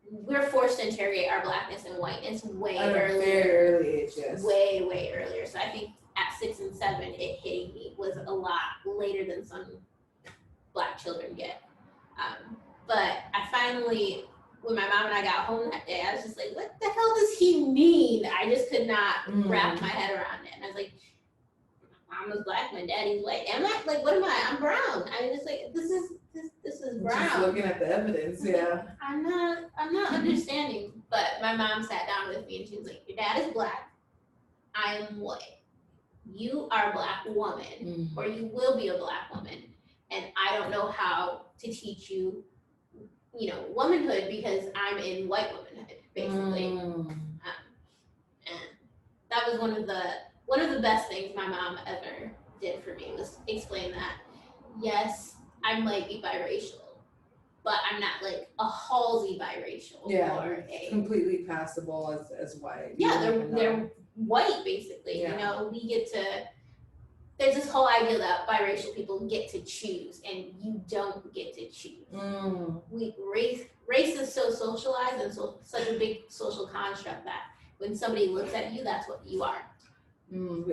we're forced to interrogate our Blackness and whiteness way earlier. Very early age, yes. Way earlier. So I think at 6 and 7, it hitting me was a lot later than some Black children get. But I finally, when my mom and I got home that day, I was just like, what the hell does he mean? I just could not wrap my head around it. And I was like, mom was Black, my daddy's white. And I'm like, what am I? I'm brown. I was just like, this is brown. Just looking at the evidence, yeah. I'm not understanding. But my mom sat down with me and she was like, your dad is Black. I am white. You are a Black woman, or you will be a Black woman. And I don't know how to teach you, you know, womanhood because I'm in white womanhood, basically. And that was one of the best things my mom ever did for me, was explain that, yes, I might be biracial, but I'm not like a Halsey biracial. Yeah, or completely passable as white. Yeah, they're white, basically. Yeah. You know, there's this whole idea that biracial people get to choose, and you don't get to choose. Race is so socialized and such a big social construct that when somebody looks at you, that's what you are.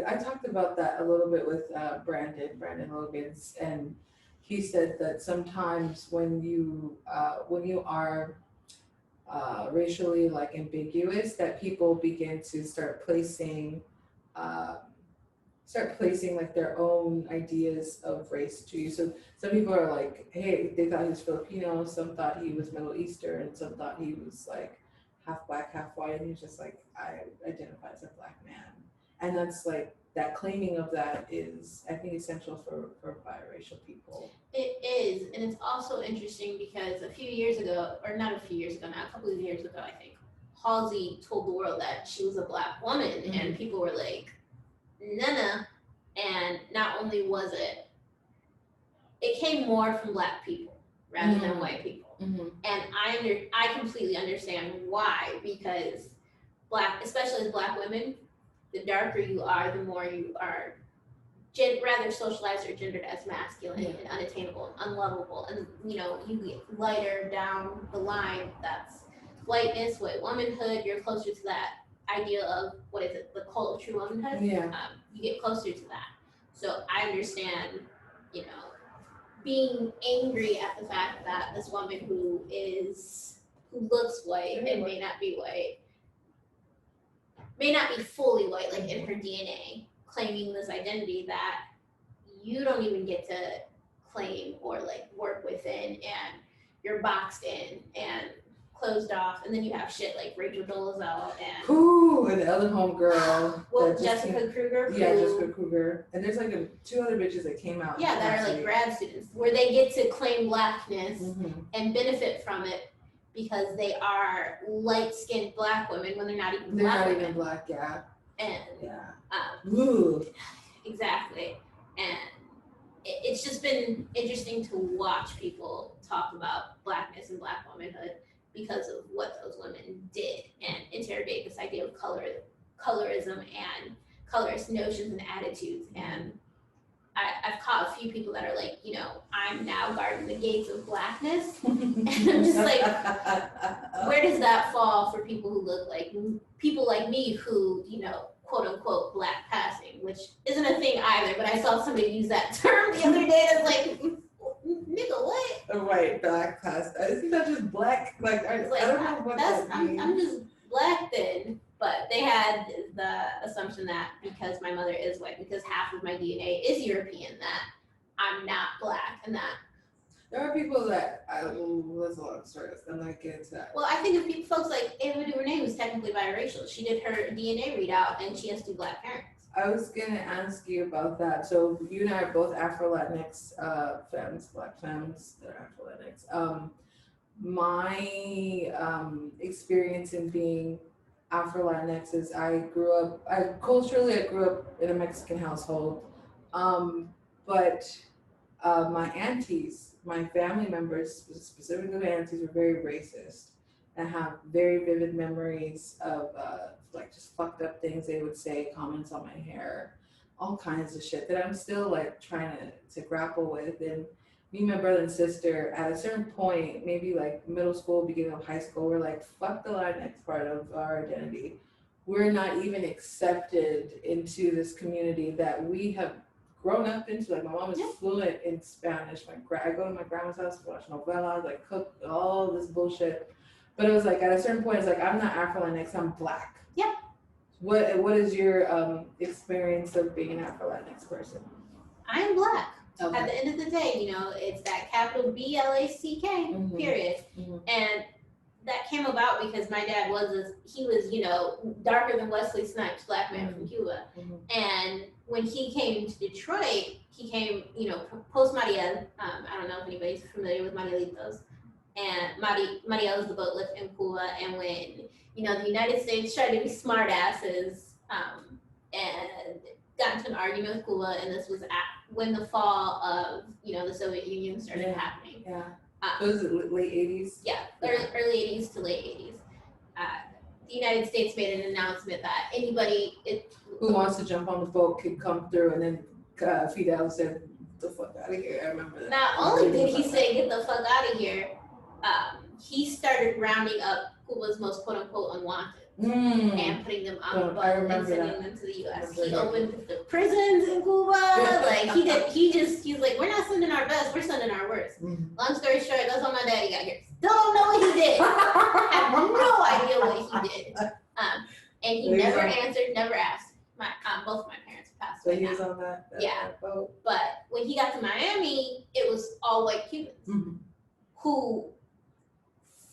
I talked about that a little bit with Brandon Logan's, and he said that sometimes when you are racially like ambiguous, that people begin to uh, start placing like their own ideas of race to you. So some people are like, hey, they thought he was Filipino, some thought he was Middle Eastern, some thought he was like half black, half white, and he's just like, I identify as a black man. And that's like that claiming of that is, I think, essential for biracial people. It is, and it's also interesting because a few years ago, or not a few years ago now, a couple of years ago, I think, Halsey told the world that she was a black woman, and people were like, nah. And not only was it came more from black people rather than white people. And I completely understand why, because especially as black women, the darker you are, the more you are rather socialized or gendered as masculine and unattainable and unlovable. And you get lighter down the line. That's whiteness, white womanhood. You're closer to that idea of the cult of true womanhood. You get closer to that. So I understand, being angry at the fact that this woman who looks white and may not be white, may not be fully white, like in her DNA, claiming this identity that you don't even get to claim or like work within, and you're boxed in and closed off. And then you have shit like Rachel Dolezal and the other homegirl. Jessica Kruger. Jessica Kruger. And there's like two other bitches that came out. Yeah, that are like grad students, where they get to claim blackness and benefit from it because they are light-skinned black women when they're not even black. They're not even black, yeah. And exactly. And it's just been interesting to watch people talk about blackness and black womanhood because of what those women did, and interrogate this idea of colorism and colorist notions and attitudes. And I've caught a few people that are like, I'm now guarding the gates of blackness. And I'm just like, where does that fall for people who look like people like me who, quote unquote black passing, which isn't a thing either, but I saw somebody use that term the other day. That's like, nigga, what? Right, black pass. Isn't that just black? Like, I don't know what that means. I'm just black then. But they had the assumption that because my mother is white, because half of my DNA is European, that I'm not black, and that there are people that there's a lot of stories. I'm not getting into that. Well, I think of folks like Ava DuVernay, who's technically biracial. She did her DNA readout, and she has 2 black parents. I was gonna ask you about that. So you and I are both Afro-Latinx femmes, black femmes that are Afro-Latinx. My experience in being Afro-Latinx is I grew up in a Mexican household, but my aunties, my family members, specifically my aunties, were very racist and have very vivid memories of like just fucked up things they would say, comments on my hair, all kinds of shit that I'm still like trying to grapple with. And me and my brother and sister, at a certain point, maybe like middle school, beginning of high school, we're like, fuck the Latinx part of our identity. We're not even accepted into this community that we have grown up into. Like, my mom is fluent in Spanish. I go to my grandma's house to watch novelas, like cook, all this bullshit. But it was like, at a certain point, it's like, I'm not Afro-Latinx, I'm black. Yeah. What is your experience of being an Afro-Latinx person? I'm black. Okay. At the end of the day, it's that capital BLACK, period. And that came about because my dad was darker than Wesley Snipes, black man from Cuba. And when he came to Detroit, he came, post Mariel. I don't know if anybody's familiar with Marielitos. And Mariel is the boat lift in Cuba. And when, the United States tried to be smart asses and got into an argument with Cuba, and this was when the fall of, the Soviet Union started happening. Yeah. Was it late 80s? Yeah, early 80s to late 80s. The United States made an announcement that anybody who wants to jump on the boat could come through, and then Fidel said, "Get the fuck out of here." I remember that. Not only did he say, "Get the fuck out of here," he started rounding up Cuba's most quote unquote unwanted. And putting them on the bus and sending them to the US. He opened the prisons in Cuba. Like he's like, we're not sending our best, we're sending our worst. Long story short, that's how my daddy got here. Don't know what he did. Have no idea what he did. And he never answered, never asked. My both of my parents passed away. So he was on that boat. But when he got to Miami, it was all white Cubans who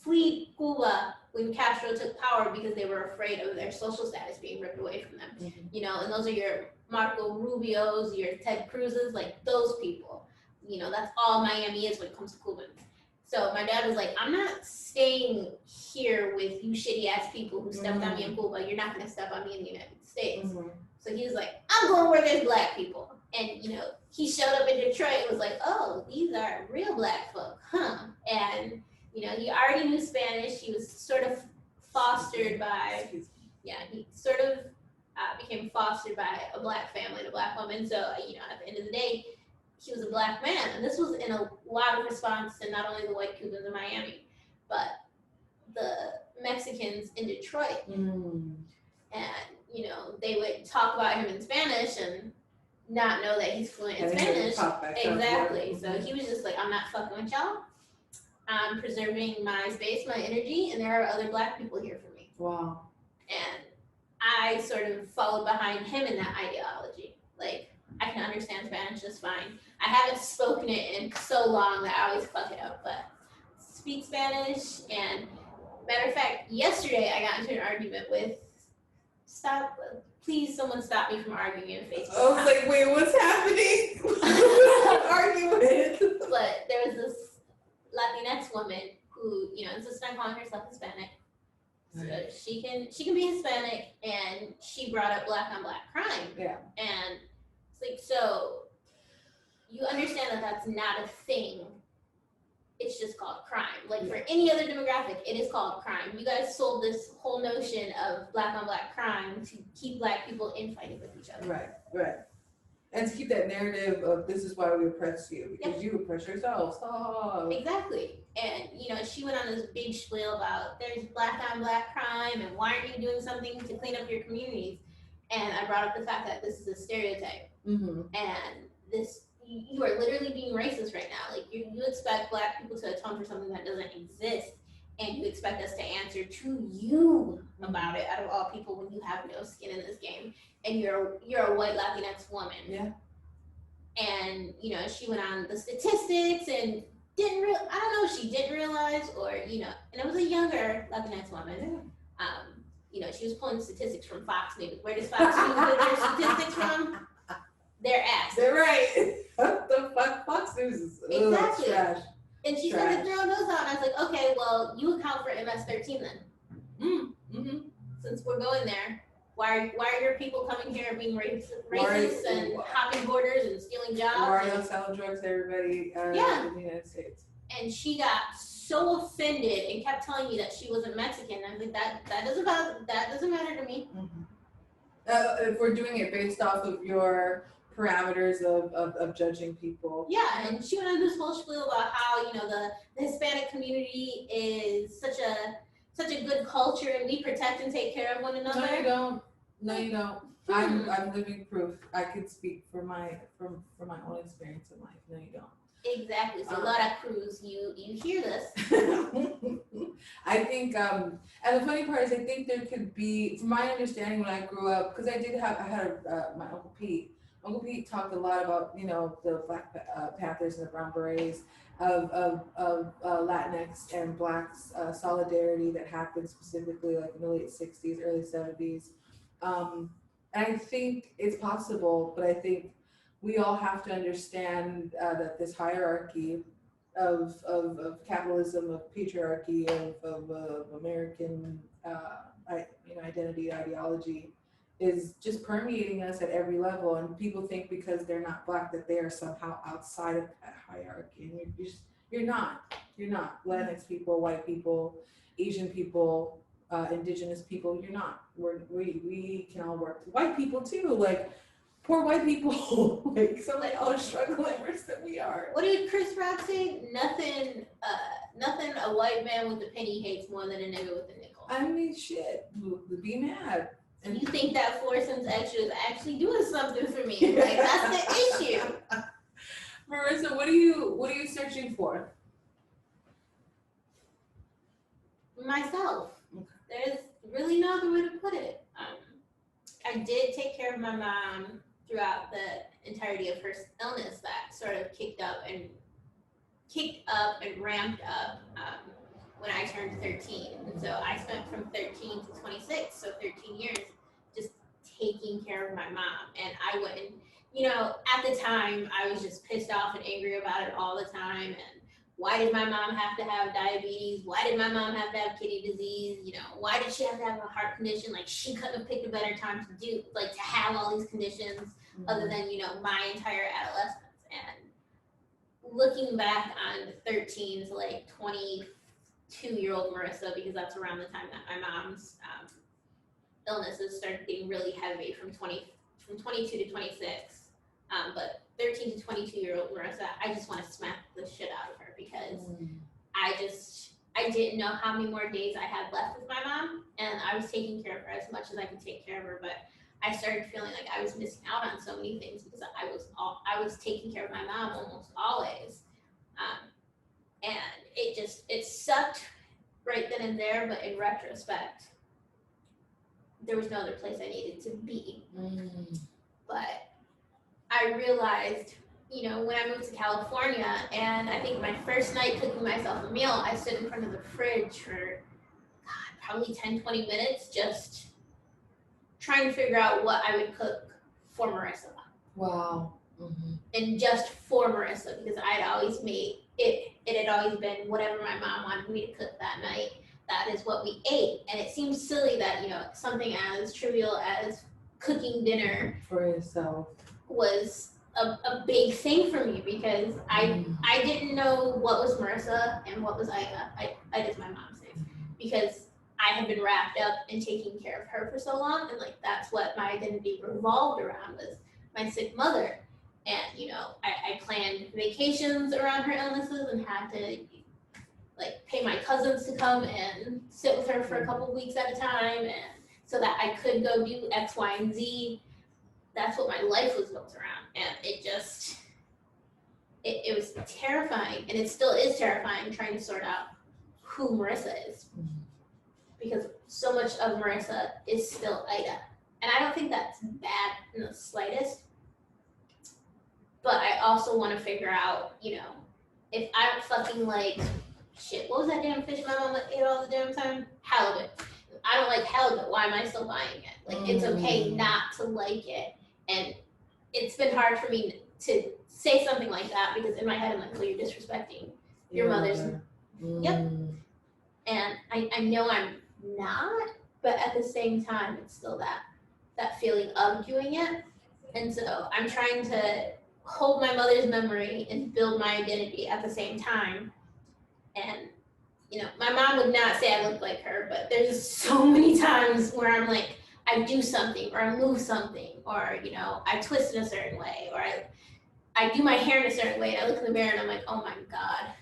fled Cuba when Castro took power because they were afraid of their social status being ripped away from them. You know, and those are your Marco Rubios, your Ted Cruzes, like those people. You know, that's all Miami is when it comes to Cubans. So my dad was like, I'm not staying here with you shitty ass people who stepped on me in Cuba. You're not gonna step on me in the United States. So he was like, I'm going where there's black people. And you know, he showed up in Detroit and was like, oh, these are real black folk, huh? And you know, he already knew Spanish. He was sort of fostered by, he sort of became fostered by a black family and a black woman. So, you know, at the end of the day, he was a black man. And this was in a lot of response to not only the white Cubans in Miami, but the Mexicans in Detroit. And, you know, they would talk about him in Spanish and not know that he's fluent in Spanish. Exactly. So he was just like, I'm not fucking with y'all. I'm preserving my space, my energy, and there are other black people here for me. Wow. And I sort of followed behind him in that ideology. Like, I can understand Spanish just fine. I haven't spoken it in so long that I always fuck it up, but speak Spanish. And matter of fact, yesterday I got into an argument with, please someone stop me from arguing in Facebook. I was like, wait, what's happening? Argument. But there was this Latinx woman who, you know, insists on calling herself Hispanic. So she can be Hispanic, and she brought up black on black crime. Yeah. And it's like, so you understand that that's not a thing. It's just called crime. Like for any other demographic, it is called crime. You guys sold this whole notion of black on black crime to keep black people infighting with each other. Right. And to keep that narrative of this is why we oppress you, because you oppress yourselves. Oh. Exactly. And, you know, she went on this big spiel about there's black on black crime and why aren't you doing something to clean up your communities? And I brought up the fact that this is a stereotype. And this, you are literally being racist right now. Like you expect black people to atone for something that doesn't exist. And you expect us to answer to you about it out of all people when you have no skin in this game. And you're a white Latinx woman. Yeah. And, you know, she went on the statistics and I don't know if she didn't realize or, you know, and it was a younger Latinx woman. You know, she was pulling statistics from Fox News. Where does Fox News get their statistics from? Their ass. They're right. What the fuck? Fox News is exactly. Trash. And she started throwing those out, and I was like, okay, well, you account for MS-13 then. Since we're going there, why are your people coming here and being racist and hopping borders and stealing jobs? Why are they selling drugs to everybody in the United States? And she got so offended and kept telling me that she wasn't Mexican. I was like, that doesn't matter to me. If we're doing it based off of your parameters of judging people. Yeah, and she went on this whole spiel about how, you know, the Hispanic community is such a good culture and we protect and take care of one another. No, you don't. I'm living proof. I could speak for my own experience in life. No, you don't. Exactly. So Laura Cruz, you hear this. I think, and the funny part is I think there could be, from my understanding when I grew up, because I had my Uncle Pete. Uncle Pete talked a lot about, you know, the Black Panthers and the Brown Berets of Latinx and Blacks solidarity that happened specifically like in the late 60s, early 70s. And I think it's possible, but I think we all have to understand that this hierarchy of capitalism, of patriarchy, of American identity, ideology is just permeating us at every level. And people think because they're not Black that they are somehow outside of that hierarchy. And you're not. Latinx people, white people, Asian people, indigenous people, you're not. We can all work. White people too, like poor white people, like some like all struggling worse than we are. What did Chris Rock say? Nothing a white man with a penny hates more than a nigga with a nigga. I mean, shit, be mad. And you think that fluorescence extra is actually doing something for me? Like, that's the issue. Marissa, what are you searching for? Myself. Okay. There's really no other way to put it. I did take care of my mom throughout the entirety of her illness that sort of kicked up and ramped up when I turned 13. And so I spent from 13 to 26, so 13 years, just taking care of my mom. And I wouldn't, at the time, I was just pissed off and angry about it all the time. And why did my mom have to have diabetes? Why did my mom have to have kidney disease? Why did she have to have a heart condition? Like, she couldn't have picked a better time to have all these conditions other than, my entire adolescence. And looking back on 13 to 22-year-old Marissa, because that's around the time that my mom's illnesses started getting really heavy from 22 to 26. But 13 to 22-year-old Marissa, I just want to smack the shit out of her because I didn't know how many more days I had left with my mom, and I was taking care of her as much as I could take care of her, but I started feeling like I was missing out on so many things because I was taking care of my mom almost always. And it sucked right then and there, but in retrospect, there was no other place I needed to be. But I realized, when I moved to California, and I think my first night cooking myself a meal, I stood in front of the fridge for, probably 10, 20 minutes, just trying to figure out what I would cook for Marissa. Wow. Mm-hmm. And just for Marissa, because I'd always made it. It had always been whatever my mom wanted me to cook that night. That is what we ate. And it seems silly that, something as trivial as cooking dinner for yourself was a big thing for me because I didn't know what was Marissa and what was Ida. Ida's my mom's name. Because I had been wrapped up in taking care of her for so long, and that's what my identity revolved around, was my sick mother. And I planned vacations around her illnesses and had to pay my cousins to come and sit with her for a couple weeks at a time, and so that I could go do X, Y, and Z. That's what my life was built around, and it was terrifying, and it still is terrifying trying to sort out who Marissa is. Because so much of Marissa is still Ida. And I don't think that's bad in the slightest. But I also want to figure out, if I don't fucking shit, what was that damn fish my mom ate all the damn time? Halibut. If I don't like halibut, why am I still buying it? It's okay not to like it. And it's been hard for me to say something like that because in my head I'm like, well, you're disrespecting your mother's. Yep. And I know I'm not, but at the same time, it's still that feeling of doing it. And so I'm trying to hold my mother's memory and build my identity at the same time. And, my mom would not say I look like her, but there's just so many times where I'm like, I do something or I move something or, I twist in a certain way or I do my hair in a certain way and I look in the mirror and I'm like, oh my God,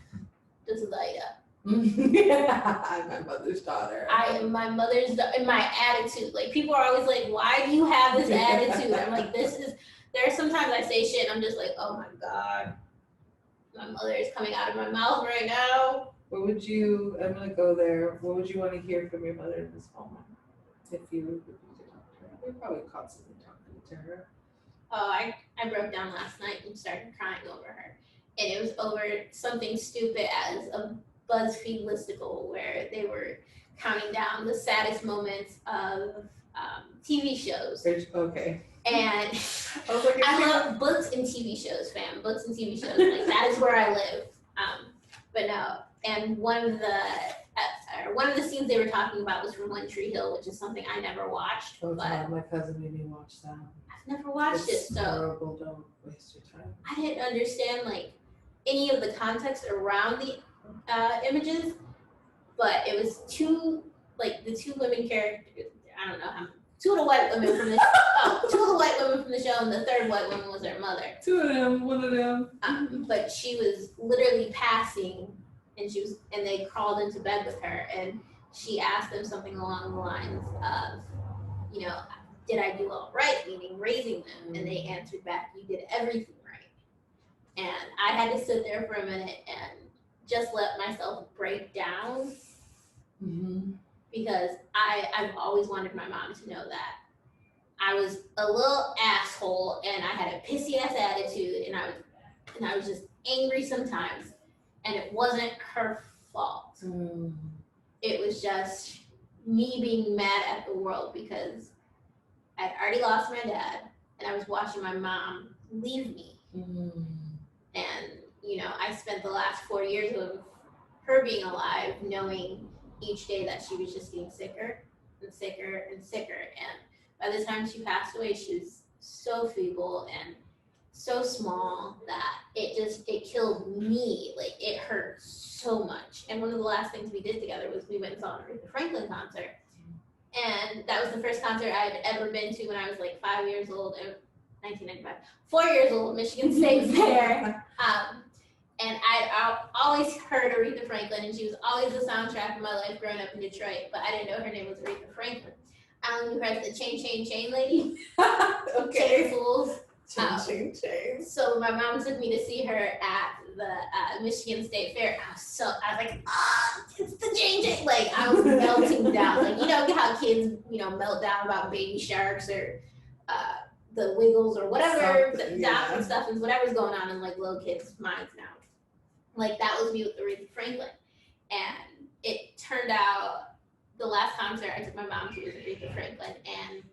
this is Ida. I'm my mother's daughter. I am my mother's and my attitude. People are always like, why do you have this attitude? I'm like, there are sometimes I say shit and I'm just like, oh my God, my mother is coming out of my mouth right now. I'm gonna go there. What would you want to hear from your mother in this moment? If you could talk to her. You're probably constantly talking to her. Oh, I broke down last night and started crying over her. And it was over something stupid as a BuzzFeed listicle where they were counting down the saddest moments of TV shows. Okay. And I love books and TV shows, fam. Books and TV shows. That is where I live. But no. And one of the scenes they were talking about was from One Tree Hill, which is something I never watched. Oh, God, my cousin made me watch that. I've never watched it, so horrible. Don't waste your time. I didn't understand any of the context around the images, but it was the two women characters. I don't know how. Two of the white women from the show, and the third white woman was her mother. Two of them, one of them. But she was literally passing, and they crawled into bed with her, and she asked them something along the lines of, you know, did I do all right, meaning raising them? And they answered back, you did everything right. And I had to sit there for a minute and just let myself break down, because I've always wanted my mom to know that I was a little asshole and I had a pissy ass attitude, and I was just angry sometimes, and it wasn't her fault. It was just me being mad at the world because I'd already lost my dad and I was watching my mom leave me. And, you know, I spent the last 4 years of her being alive knowing each day that she was just getting sicker and sicker and sicker. And by the time she passed away, she was so feeble and so small that it killed me. Like, it hurt so much. And one of the last things we did together was we went and saw an Aretha Franklin concert. And that was the first concert I'd ever been to when I was like 5 years old, 1995, 4 years old, Michigan State Fair. And I'd always heard Aretha Franklin, and she was always the soundtrack of my life growing up in Detroit, but I didn't know her name was Aretha Franklin. I only knew her as the chain lady. Okay. Chain fools. Chain. So my mom took me to see her at the Michigan State Fair. I was like, it's the chain. Like, I was melting down. Like, you know how kids, you know, melt down about Baby Sharks or the Wiggles or whatever, Dots and stuff, and whatever's going on in like little kids' minds now. Like, that was me with Aretha Franklin. And it turned out the last concert I took my mom to was Aretha Franklin, and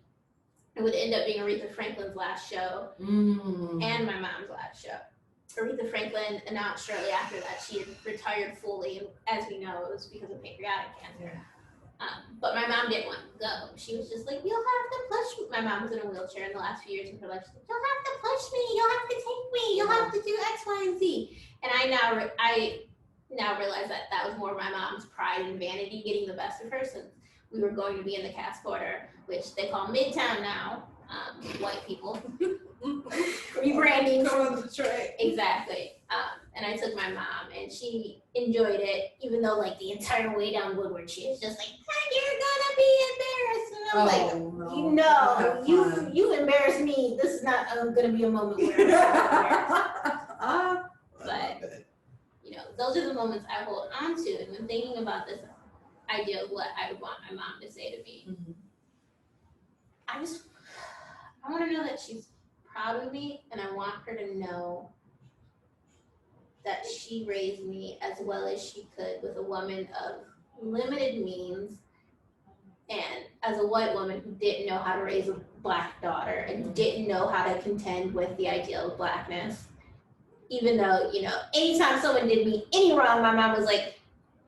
it would end up being Aretha Franklin's last show and my mom's last show. Aretha Franklin announced shortly after that she had retired fully, and as we know, it was because of pancreatic cancer. But my mom didn't want to go. She was just like, you'll have to push me. My mom was in a wheelchair in the last few years of her life. She's like, you'll have to push me. You'll have to take me. You'll have to do X, Y, and Z. And I now realize that that was more of my mom's pride and vanity getting the best of her, since we were going to be in the Cass Quarter, which they call Midtown now, white people. Rebranding. Come on, Detroit. Exactly. And I took my mom, and she enjoyed it, even though like the entire way down Woodward, she was just like, you're gonna be embarrassed. And I'm like, you embarrass me. This is not gonna be a moment where I'm embarrassed. But, you know, those are the moments I hold on to. And when thinking about this idea of what I would want my mom to say to me, I want to know that she's proud of me, and I want her to know that she raised me as well as she could with a woman of limited means, and as a white woman who didn't know how to raise a Black daughter and didn't know how to contend with the ideal of Blackness. Even though, you know, anytime someone did me any wrong, my mom was like,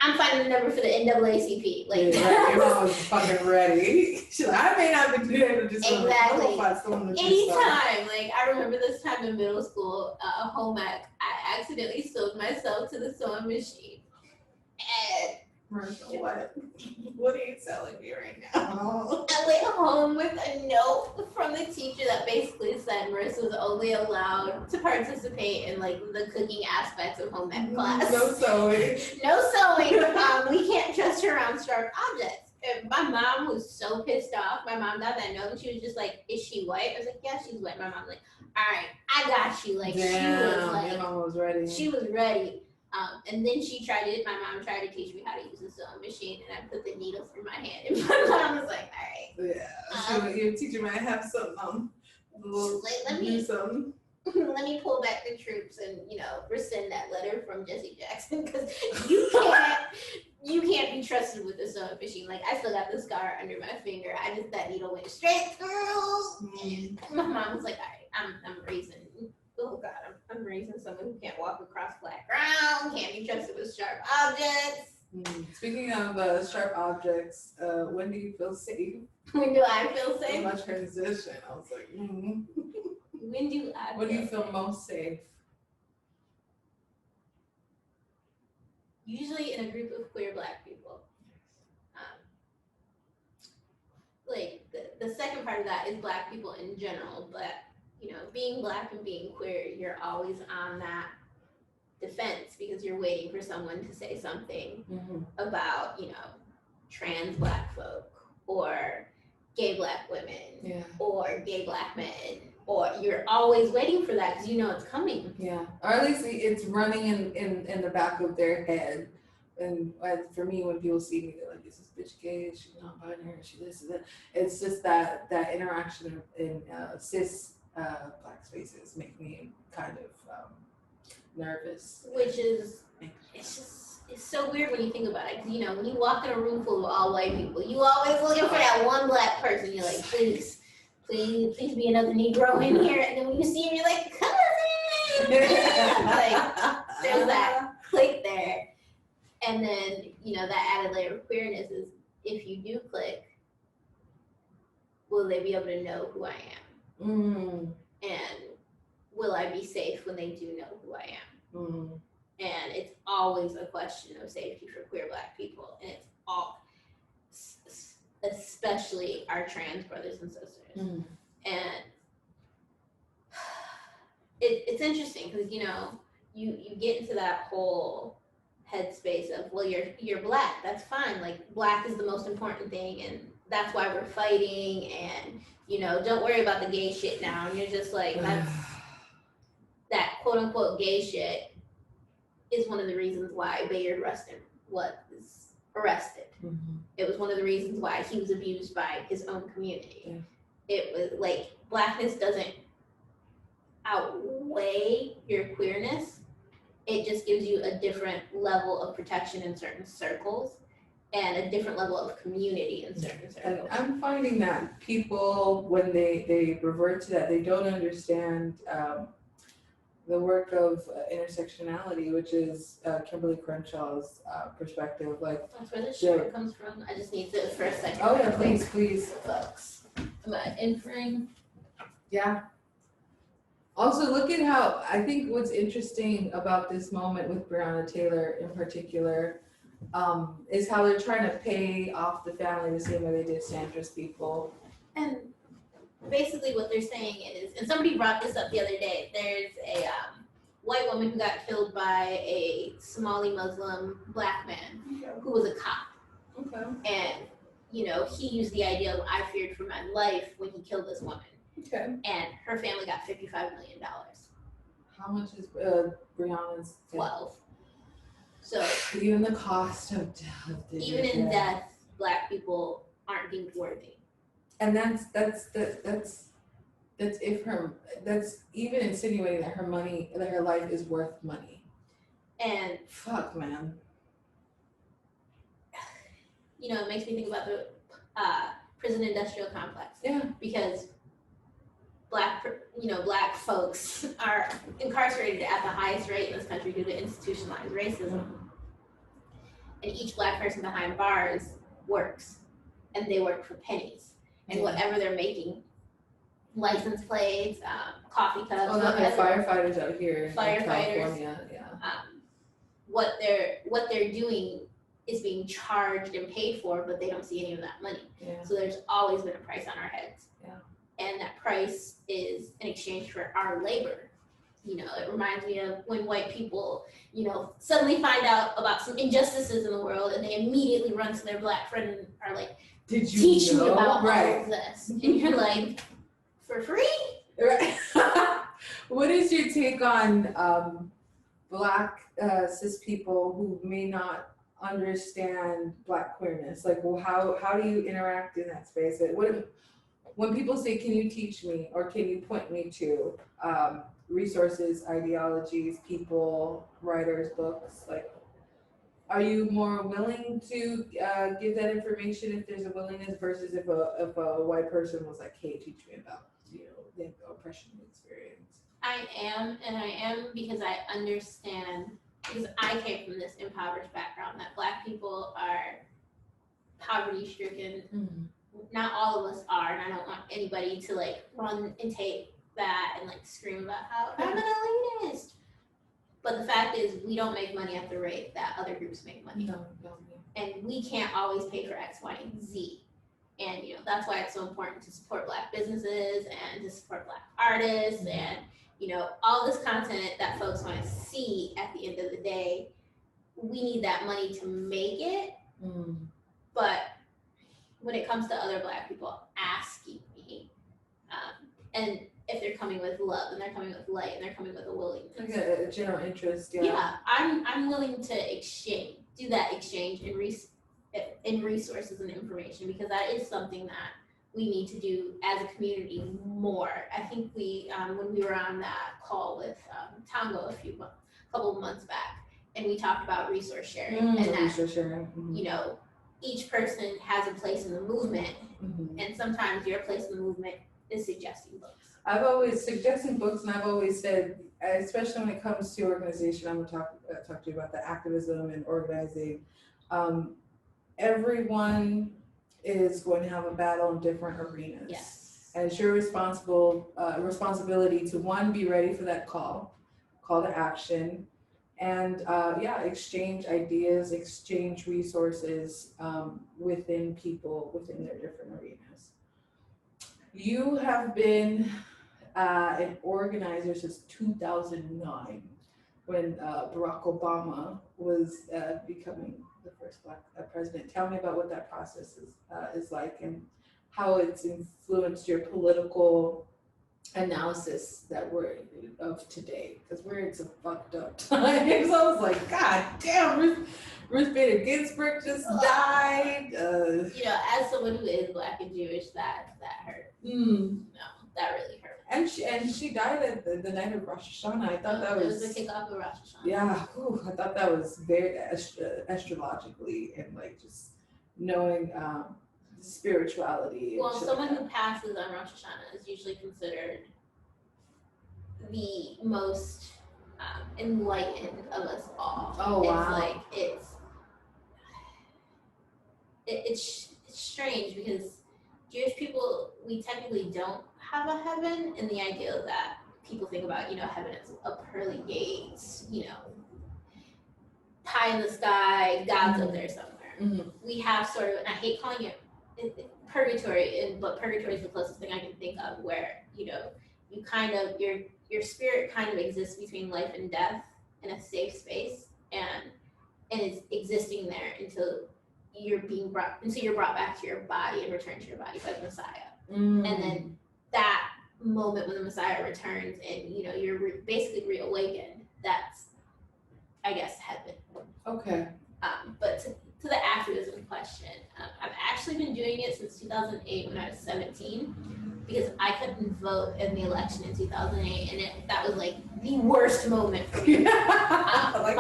I'm finding the number for the NAACP. Like, your mom was fucking ready. She's like, I may not be able to just exactly. Anytime. Like, I remember this time in middle school, home ec, I accidentally sewed myself to the sewing machine. And Marissa, what are you telling me right now? I went home with a note from the teacher that basically said Marissa was only allowed to participate in like the cooking aspects of home ec class. No sewing. No sewing. We can't trust her around sharp objects. And my mom was so pissed off. My mom got that note, and she was just like, "Is she white?" I was like, "Yeah, she's white." My mom's like, "All right, I got you." Like, damn, she was like, your mom was ready. She was ready. And then my mom tried to teach me how to use the sewing machine, and I put the needle through my hand, and my mom was like, all right. Yeah, your teacher might have some, let me pull back the troops and, you know, rescind that letter from Jesse Jackson, because you can't be trusted with the sewing machine. Like, I still got the scar under my finger. That needle went straight through. My mom was like, all right, I'm raising. Oh God, I'm raising someone who can't walk across flat ground, can't be trusted with sharp objects. Speaking of sharp objects, when do you feel safe? When do I feel safe? My transition. I was like, When do you feel most safe? Usually in a group of queer Black people. Like the second part of that is Black people in general, but you know, being Black and being queer, you're always on that defense because you're waiting for someone to say something about, you know, trans Black folk or gay Black women or gay Black men, or you're always waiting for that because you know it's coming. Yeah, or at least it's running in the back of their head. And for me, when people see me, they're like, "Is this bitch gay? Is she non-binary? Is she this and that?" It's just that interaction in cis Black spaces make me kind of nervous. Which is, it's so weird when you think about it. 'Cause, you know, when you walk in a room full of all white people, you always looking for that one Black person. You're like, please be another Negro in here. And then when you see him, you're like, cousin. Like, there's that click there. And then, you know, that added layer of queerness is, if you do click, will they be able to know who I am? And will I be safe when they do know who I am? And it's always a question of safety for queer Black people. And it's all, especially our trans brothers and sisters. And it's interesting because, you know, you get into that whole headspace of, well, you're Black, that's fine. Like, Black is the most important thing, and that's why we're fighting. And, you know, don't worry about the gay shit now. And you're just like, that's that quote unquote gay shit is one of the reasons why Bayard Rustin was arrested. It was one of the reasons why he was abused by his own community. It was like, Blackness doesn't outweigh your queerness. It just gives you a different level of protection in certain circles and a different level of community in certain circles. And I'm finding that people, when they revert to that, they don't understand the work of intersectionality, which is Kimberly Crenshaw's perspective. Like, that's where this shirt comes from. I just need to for a second. Oh yeah, please. Flux. Am I inferring? Yeah. Also, look at how, I think what's interesting about this moment with Breonna Taylor in particular is how they're trying to pay off the family the same way they did Sandra's people. And basically what they're saying is, and somebody brought this up the other day, there's a white woman who got killed by a Somali Muslim Black man who was a cop. And, you know, he used the idea of, I feared for my life when he killed this woman. And her family got $55 million. How much is Breonna's? 12. So even the cost of death. Even in death, Black people aren't deemed worthy. And that's even insinuating that her life is worth money. And fuck, man. You know, it makes me think about the prison industrial complex. Yeah. Because Black folks are incarcerated at the highest rate in this country due to institutionalized racism. And each Black person behind bars works, and they work for pennies. And whatever they're making, license plates, coffee cups. Oh, no, firefighters out here in California. What they're doing is being charged and paid for, but they don't see any of that money. So there's always been a price on our heads. And that price is in exchange for our labor. You know, it reminds me of when white people, you know, suddenly find out about some injustices in the world and they immediately run to their Black friend and are like, did you teach know? me about all of this? And you're like, for free? Right. What is your take on Black cis people who may not understand Black queerness? Like, well, how do you interact in that space? When people say, can you teach me, or can you point me to resources, ideologies, people, writers, books, like, are you more willing to give that information if there's a willingness versus if a white person was like, hey, teach me about, you know, the oppression experience? I am because I understand, because I came from this impoverished background, that Black people are poverty stricken. Not all of us are, and I don't want anybody to like run and take that and like scream about how I'm an elitist. But the fact is, we don't make money at the rate that other groups make money. No. And we can't always pay for X, Y, and Z. And you know, that's why it's so important to support Black businesses and to support Black artists and, you know, all this content that folks want to see at the end of the day. We need that money to make it. But when it comes to other Black people asking me, and if they're coming with love and they're coming with light and they're coming with a willingness, like a general interest, yeah, I'm willing to do that exchange in resources and information, because that is something that we need to do as a community more. I think we when we were on that call with Tango a couple of months back, and we talked about resource sharing, and that resource sharing. you know, each person has a place in the movement, and sometimes your place in the movement is suggesting books. I've always suggested books, and I've always said, especially when it comes to organization, I'm gonna talk to you about the activism and organizing. Everyone is going to have a battle in different arenas. Yes. And it's your responsibility to, one, be ready for that call to action, and exchange ideas, exchange resources within people, within their different arenas. You have been an organizer since 2009, when Barack Obama was becoming the first Black president. Tell me about what that process is like, and how it's influenced your political analysis that we're of today, because we're in some fucked up times. I was like, God damn, Ruth Bader Ginsburg just died. As someone who is Black and Jewish, that hurt. No, that really hurt. And she died at the night of Rosh Hashanah. I thought that was the kickoff of Rosh Hashanah. Yeah, I thought that was very astrologically, and like just knowing spirituality. Well, someone who passes on Rosh Hashanah is usually considered the most enlightened of us all. Oh wow! It's strange, because Jewish people, we technically don't have a heaven, in the idea that people think about, heaven as a pearly gates, pie in the sky, God's up there somewhere. We have sort of, and I hate calling it purgatory, but purgatory is the closest thing I can think of, where, you kind of, your spirit kind of exists between life and death in a safe space, and it's existing there until you're brought back to your body and returned to your body by the Messiah. And then that moment when the Messiah returns and you're basically reawakened, that's, I guess, heaven. Okay. But to the activism question, I've actually been doing it since 2008, when I was 17, because I couldn't vote in the election in 2008, and that was like the worst moment for me. I was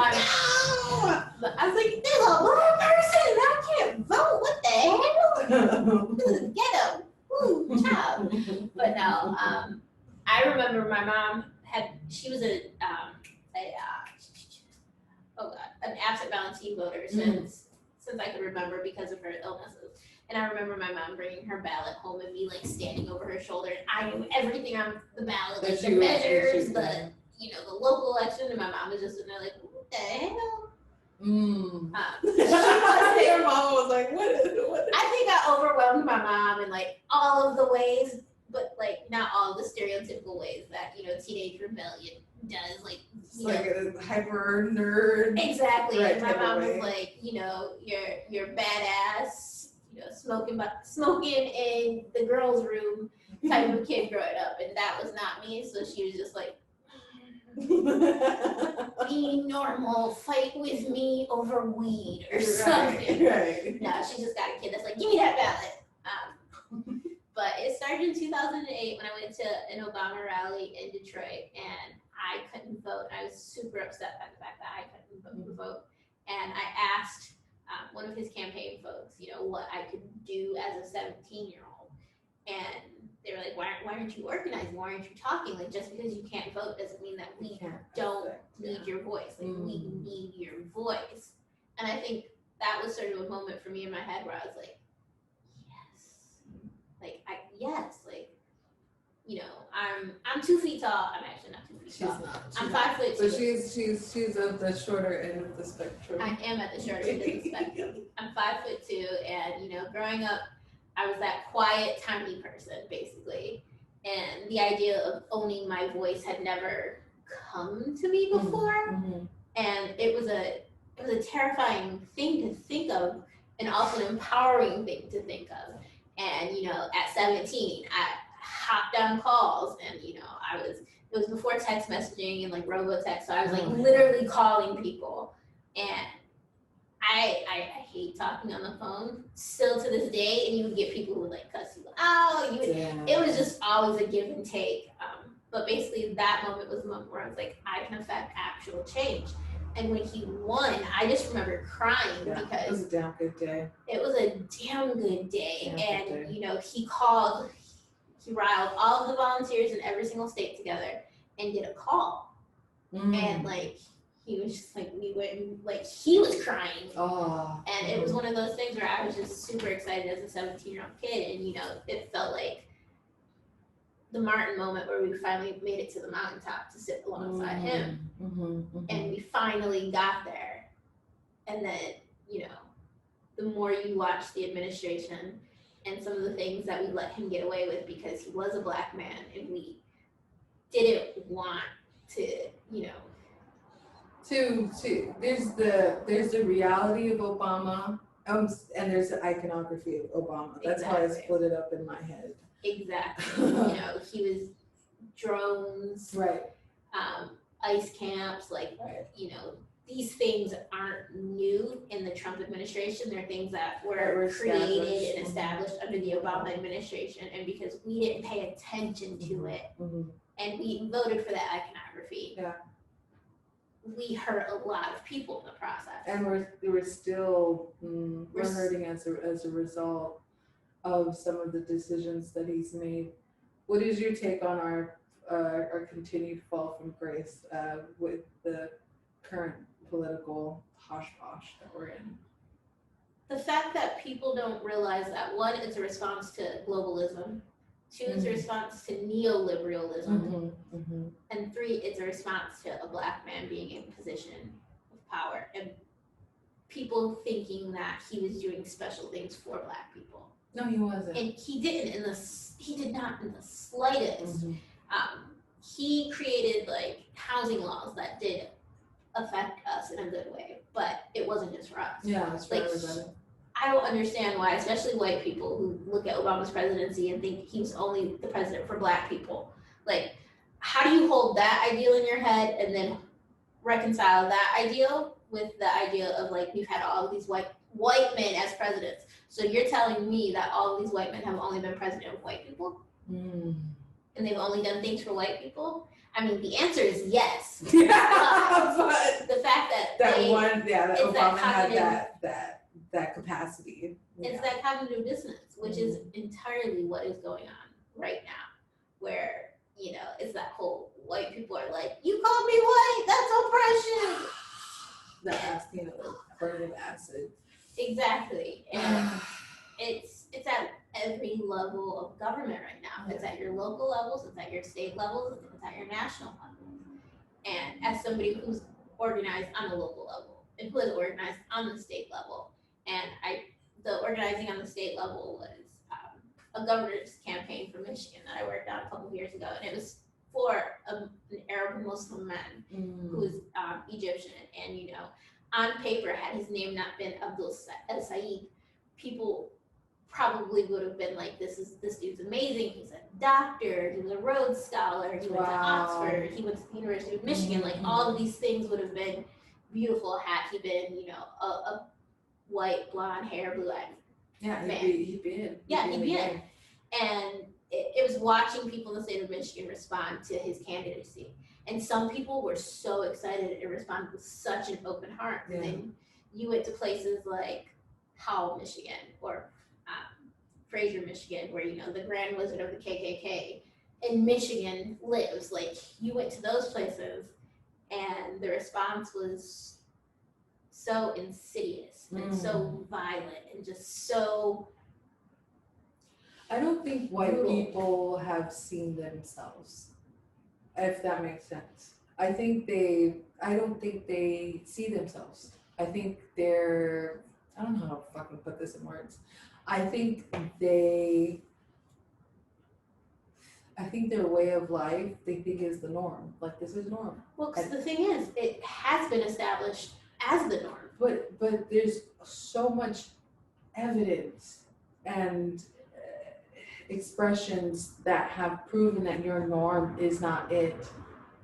like, there's a Black person that can't vote. What the hell? This is ghetto. Ooh, child. But no, I remember my mom she was an absent ballotee voter since I could remember, because of her illnesses. And I remember my mom bringing her ballot home and me like standing over her shoulder, and I knew everything on the ballot, like the measures, the local election, and my mom was just sitting there like, what the hell? Your mom was like, what? I think I overwhelmed my mom in like all of the ways, but like not all of the stereotypical ways that teenage rebellion does, like a hyper nerd. Exactly. Right, and my mom was like, you're badass, smoking in the girls' room type of kid growing up, and that was not me. So she was just like, be normal, fight with me over weed or something. Right. No, she just got a kid that's like, give me that ballot. But it started in 2008 when I went to an Obama rally in Detroit, and I couldn't vote. I was super upset by the fact that I couldn't vote. And I asked one of his campaign folks, what I could do as a 17-year-old. And they were like, why aren't you organizing? Why aren't you talking? Like, just because you can't vote doesn't mean that we don't need your voice. Like, we need your voice. And I think that was sort of a moment for me in my head where I was like, I'm 2 feet tall. I'm actually not 2 feet tall. I'm 5'2". So she's at the shorter end of the spectrum. I am at the shorter end of the spectrum. I'm 5'2", and growing up, I was that quiet, tiny person, basically. And the idea of owning my voice had never come to me before. And it was a terrifying thing to think of, and also an empowering thing to think of. And, you know, at 17, I hopped on calls and, you know, it was before text messaging and like robotext. So I was like literally calling people. And I hate talking on the phone still to this day. And you would get people who would like cuss you out. It was just always a give and take. But basically that moment was the moment where I was like, I can affect actual change. And when he won, I just remember crying because it was a damn good day. It was a damn good day. And, you know, he riled all of the volunteers in every single state together and did a call. And like, he was just like, we went, like, he was crying. And it was one of those things where I was just super excited as a 17-year-old kid. And, you know, it felt like the Martin moment where we finally made it to the mountaintop to sit alongside him. And we finally got there. And then, you know, the more you watch the administration and some of the things that we let him get away with because he was a Black man and we didn't want to, you know. There's the reality of Obama, and there's the iconography of Obama. That's why I split it up in my head. Exactly. You know, he was drones, right? Ice camps, like, you know, these things aren't new in the Trump administration. They're things that were created and established under the Obama administration. And because we didn't pay attention to it and we voted for that iconography, we hurt a lot of people in the process. And we're still we're hurting as a result of some of the decisions that he's made. What is your take on our continued fall from grace with the current political posh that we're in? The fact that people don't realize that, one, it's a response to globalism, two, it's a response to neoliberalism, and three, it's a response to a Black man being in a position of power and people thinking that he was doing special things for Black people. No, he wasn't. And he did not in the slightest. He created like housing laws that did affect us in a good way, but it wasn't just for us. Yeah, it's for everybody. I don't understand why, especially white people who look at Obama's presidency and think he was only the president for Black people. Like, how do you hold that ideal in your head and then reconcile that ideal with the idea of like, we've had all of these white men as presidents. So you're telling me that all of these white men have only been president of white people? And they've only done things for white people? I mean, the answer is yes. But the fact that Obama had that capacity. It's that cognitive dissonance, which is entirely what is going on right now, where, you know, it's that whole white people are like, you called me white, that's oppression. That's, you know, affirmative acid. Exactly. And it's at every level of government right now. It's at your local levels, it's at your state levels, it's at your national levels. And as somebody who's organized on the local level and who is organized on the state level, and the organizing on the state level was a governor's campaign for Michigan that I worked on a couple of years ago, and it was for an Arab Muslim man who was Egyptian, and, you know, on paper, had his name not been Abdul Saeed, people probably would have been like, this dude's amazing. He's a doctor, he was a Rhodes Scholar, he went to Oxford, he went to the University of Michigan. Like, all of these things would have been beautiful had he been, you know, a white, blonde hair, blue-eyed man. He'd been. And it was watching people in the state of Michigan respond to his candidacy. And some people were so excited and responded with such an open heart. And then you went to places like Howell, Michigan, or Fraser, Michigan, where, you know, the Grand Wizard of the KKK in Michigan lives. Like, you went to those places and the response was so insidious and so violent and just so... I don't think white people have seen themselves, if that makes sense. I don't think they see themselves. I think I don't know how to fucking put this in words. I think their way of life, they think is the norm. Like, this is norm. Well, because the thing is, it has been established as the norm. But there's so much evidence and expressions that have proven that your norm is not it.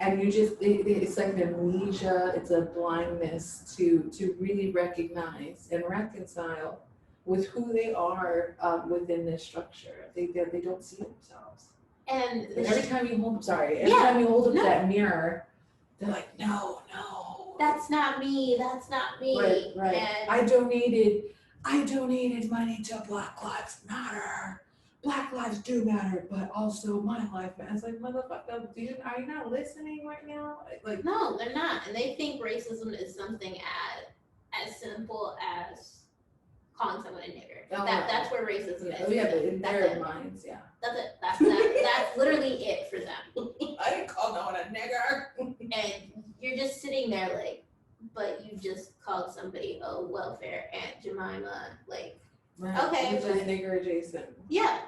And you just, it's like an amnesia, it's a blindness to really recognize and reconcile with who they are within this structure. They don't see themselves. And Every time you hold, every time you hold up that mirror, they're like, no, that's not me. That's not me. Right. And I donated money to Black Lives Matter. Black lives do matter, but also my life matters. Like, motherfucker, dude, are you not listening right now? Like, no, they're not. And they think racism is something as simple as calling someone a nigger. That's where racism is. Oh yeah, but in their minds, yeah. That's it. That's literally it for them. I didn't call no one a nigger. And you're just sitting there like, but you just called somebody a welfare Aunt Jemima, like, right. Okay. Which is nigger adjacent. Yeah.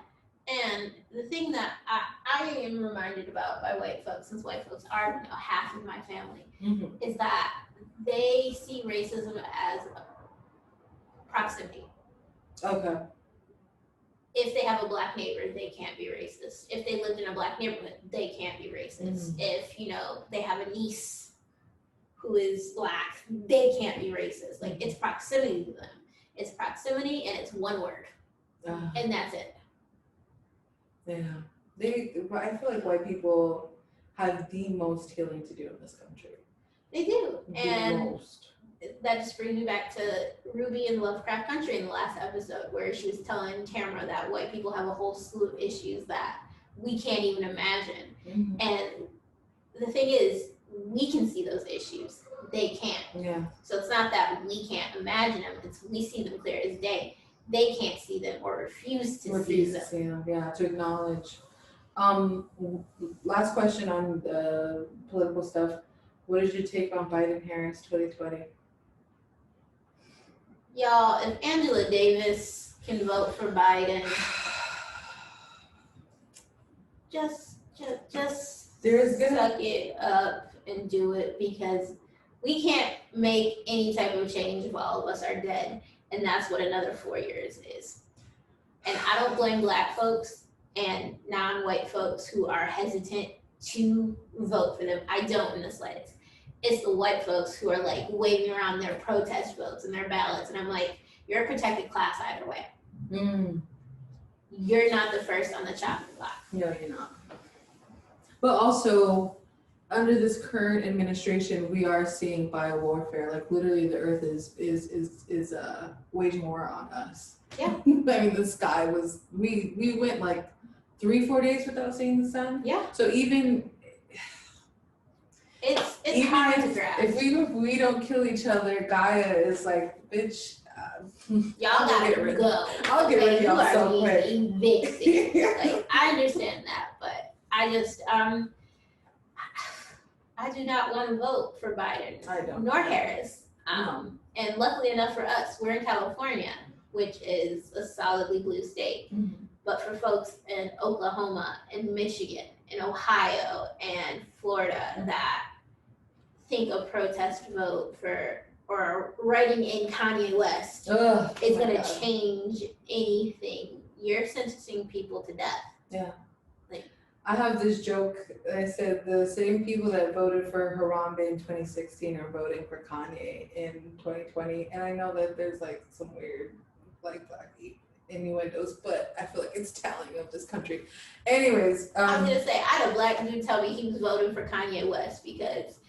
And the thing that I am reminded about by white folks, since white folks are half of my family, is that they see racism as proximity. Okay. If they have a black neighbor, they can't be racist. If they lived in a black neighborhood, they can't be racist. If, they have a niece who is black, they can't be racist. Like, it's proximity to them. It's proximity and it's one word. And that's it. Yeah. I feel like white people have the most healing to do in this country. They do. And most. That just brings me back to Ruby in Lovecraft Country in the last episode, where she was telling Tamara that white people have a whole slew of issues that we can't even imagine. And the thing is, we can see those issues. They can't. Yeah. So it's not that we can't imagine them, it's we see them clear as day. They can't see them or refuse to see them. Yeah, to acknowledge. Last question on the political stuff. What is your take on Biden-Harris 2020? Y'all, if Angela Davis can vote for Biden, just suck it up and do it, because we can't make any type of change if all of us are dead, and that's what another 4 years is. And I don't blame black folks and non-white folks who are hesitant to vote for them. I don't in the slightest. It's the white folks who are like waving around their protest votes and their ballots, and I'm like, you're a protected class either way. You're not the first on the chopping block. No, you're not. But also, under this current administration, we are seeing biowarfare. Like, literally, the earth is waging war on us. Yeah. I mean, the sky was, we went like 3-4 days without seeing the sun. Yeah. So even it's hard to grasp. If we don't kill each other, Gaia is like, bitch. Y'all gotta go. I'll get rid of y'all so quick. Evicted. Like, I understand that, but I just I do not want to vote for Biden. I don't. Nor Harris. And luckily enough for us, we're in California, which is a solidly blue state. But for folks in Oklahoma and Michigan and Ohio and Florida that think a protest vote for or writing in Kanye West is going to change anything, you're sentencing people to death. Yeah. I have this joke. I said the same people that voted for Harambe in 2016 are voting for Kanye in 2020. And I know that there's like some weird like black innuendos, but I feel like it's telling of this country. Anyways. I was going to say, I had a black dude tell me he was voting for Kanye West because,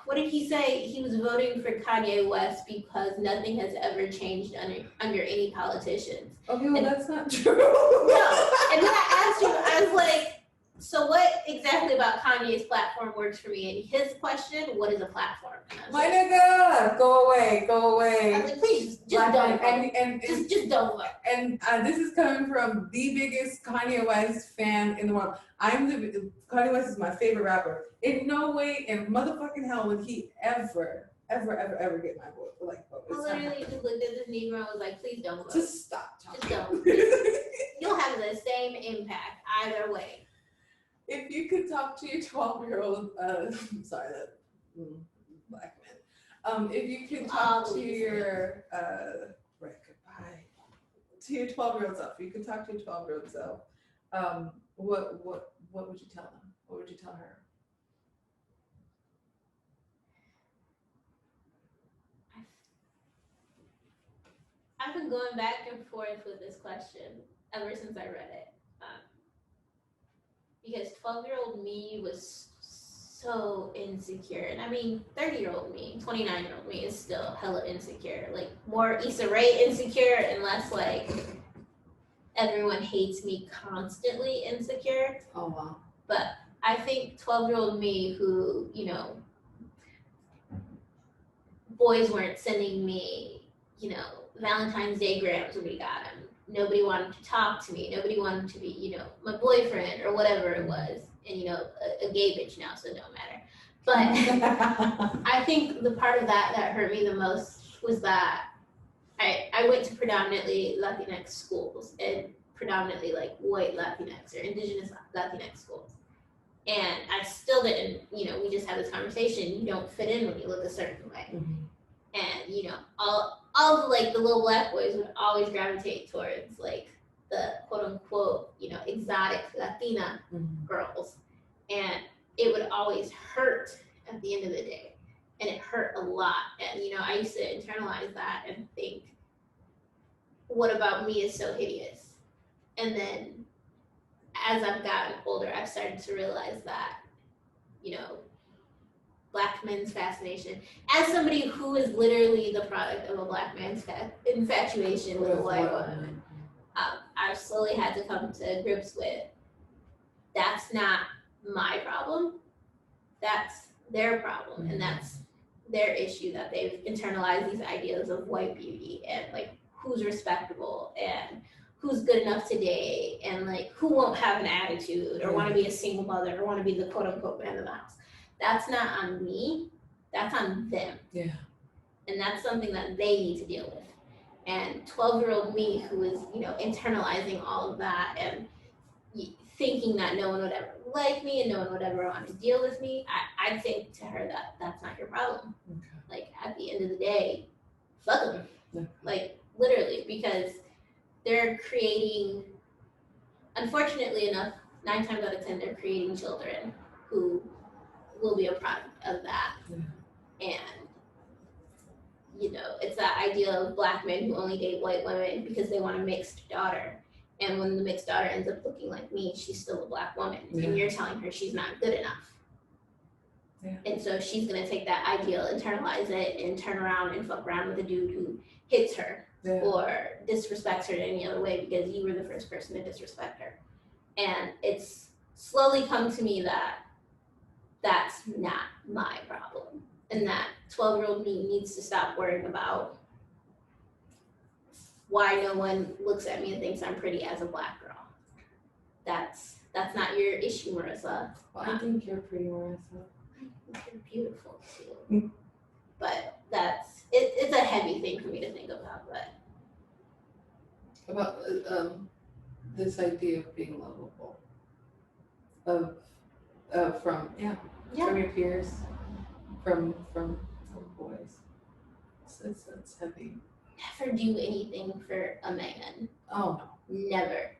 what did he say? He was voting for Kanye West because nothing has ever changed under any politicians. Okay, well, that's not true. No. And then I asked him, I was like, so what exactly about Kanye's platform works for me? And his question, what is a platform? My nigga, go away. I was like, please, just don't vote. Just don't vote. And this is coming from the biggest Kanye West fan in the world. Kanye West is my favorite rapper. In no way in motherfucking hell would he ever get my vote. Like, I literally just looked at this Negro and was like, please don't vote. Just stop talking. Just don't. You'll have the same impact either way. If you could talk to your 12-year-old, sorry, that black man. If you could talk to your, right, goodbye. to your 12-year-old self. You could talk to your 12-year-old self. What would you tell them? What would you tell her? I've been going back and forth with this question ever since I read it. Because 12-year-old me was so insecure. And I mean, 30-year-old me, 29-year-old me is still hella insecure. Like, more Issa Rae insecure and less like everyone hates me constantly insecure. Oh, wow. But I think 12-year-old me who, you know, boys weren't sending me, you know, Valentine's Day grams when we got them. Nobody wanted to talk to me. Nobody wanted to be, you know, my boyfriend or whatever it was. And, you know, a gay bitch now, so it don't matter. But I think the part of that hurt me the most was that I went to predominantly Latinx schools and predominantly like white Latinx or indigenous Latinx schools. And I still didn't, you know, we just had this conversation. You don't fit in when you look a certain way. Mm-hmm. And, you know, all the, like, the little black boys would always gravitate towards, like, the quote-unquote, you know, exotic Latina girls. And it would always hurt at the end of the day. And it hurt a lot. And, you know, I used to internalize that and think, what about me is so hideous? And then as I've gotten older, I've started to realize that, you know, black men's fascination, as somebody who is literally the product of a black man's infatuation with a white woman, I've slowly had to come to grips with, that's not my problem, that's their problem, and that's their issue, that they've internalized these ideas of white beauty and like who's respectable and who's good enough to date and like who won't have an attitude or want to be a single mother or want to be the quote unquote man of the house. That's not on me, that's on them. Yeah. And that's something that they need to deal with. And 12-year-old me who is, you know, internalizing all of that and thinking that no one would ever like me and no one would ever want to deal with me, I'd say to her that that's not your problem. Okay. Like, at the end of the day, fuck them. Okay. Like, literally, because they're creating, unfortunately enough, 9 times out of 10, they're creating children who will be a product of that. Yeah. And, you know, it's that idea of black men who only date white women because they want a mixed daughter. And when the mixed daughter ends up looking like me, she's still a black woman. Yeah. And you're telling her she's not good enough. Yeah. And so she's going to take that ideal, internalize it, and turn around and fuck around with a dude who hits her or disrespects her in any other way because you were the first person to disrespect her. And it's slowly come to me that that's not my problem. And that 12-year-old me needs to stop worrying about why no one looks at me and thinks I'm pretty as a black girl. That's not your issue, Marissa. Well, I think you're pretty, Marissa. I think you're beautiful too. But it's a heavy thing for me to think about. But about this idea of being lovable, from your peers, from boys. It's heavy. Never do anything for a man. Oh no. Never.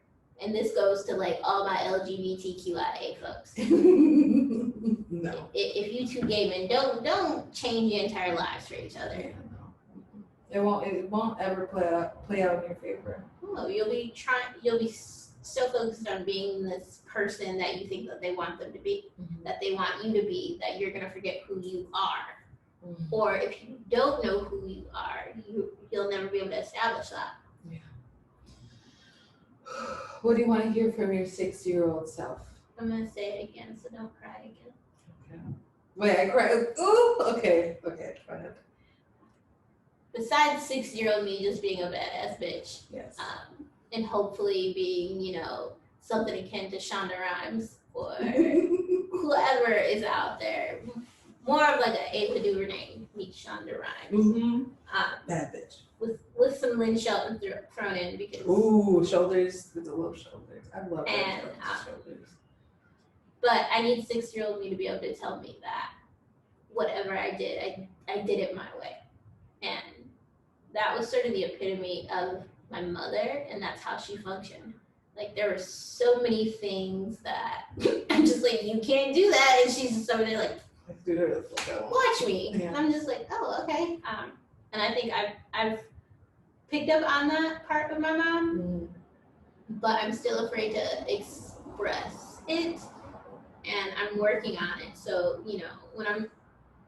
And this goes to like all my LGBTQIA folks. No. If you two gay men, don't change your entire lives for each other. Yeah, no. It won't ever play out in your favor. Oh, you'll be so focused on being this person that you think that they want them to be, that they want you to be, that you're gonna forget who you are. Or if you don't know who you are, you'll never be able to establish that. Yeah. What do you want to hear from your 6-year-old self? I'm gonna say it again, so don't cry again. Okay. Wait, I cried. Ooh. Okay. Go ahead. Besides 6-year-old me just being a badass bitch. Yes. And hopefully being, you know, something akin to Shonda Rhimes or whoever is out there. More of like an Ava DuVernay meets Shonda Rhimes. Bad bitch. With some Lynn Shelton thrown in because. Ooh, shoulders with the little shoulders. I love shoulders. But I need 6-year-old me to be able to tell me that whatever I did, I did it my way, and that was sort of the epitome of my mother, and that's how she functioned. Like there were so many things that I'm just like, you can't do that, and she's just over there like, watch me, and I'm just like, oh, okay. And I think I've picked up on that part of my mom, but I'm still afraid to express it, and I'm working on it. So when I'm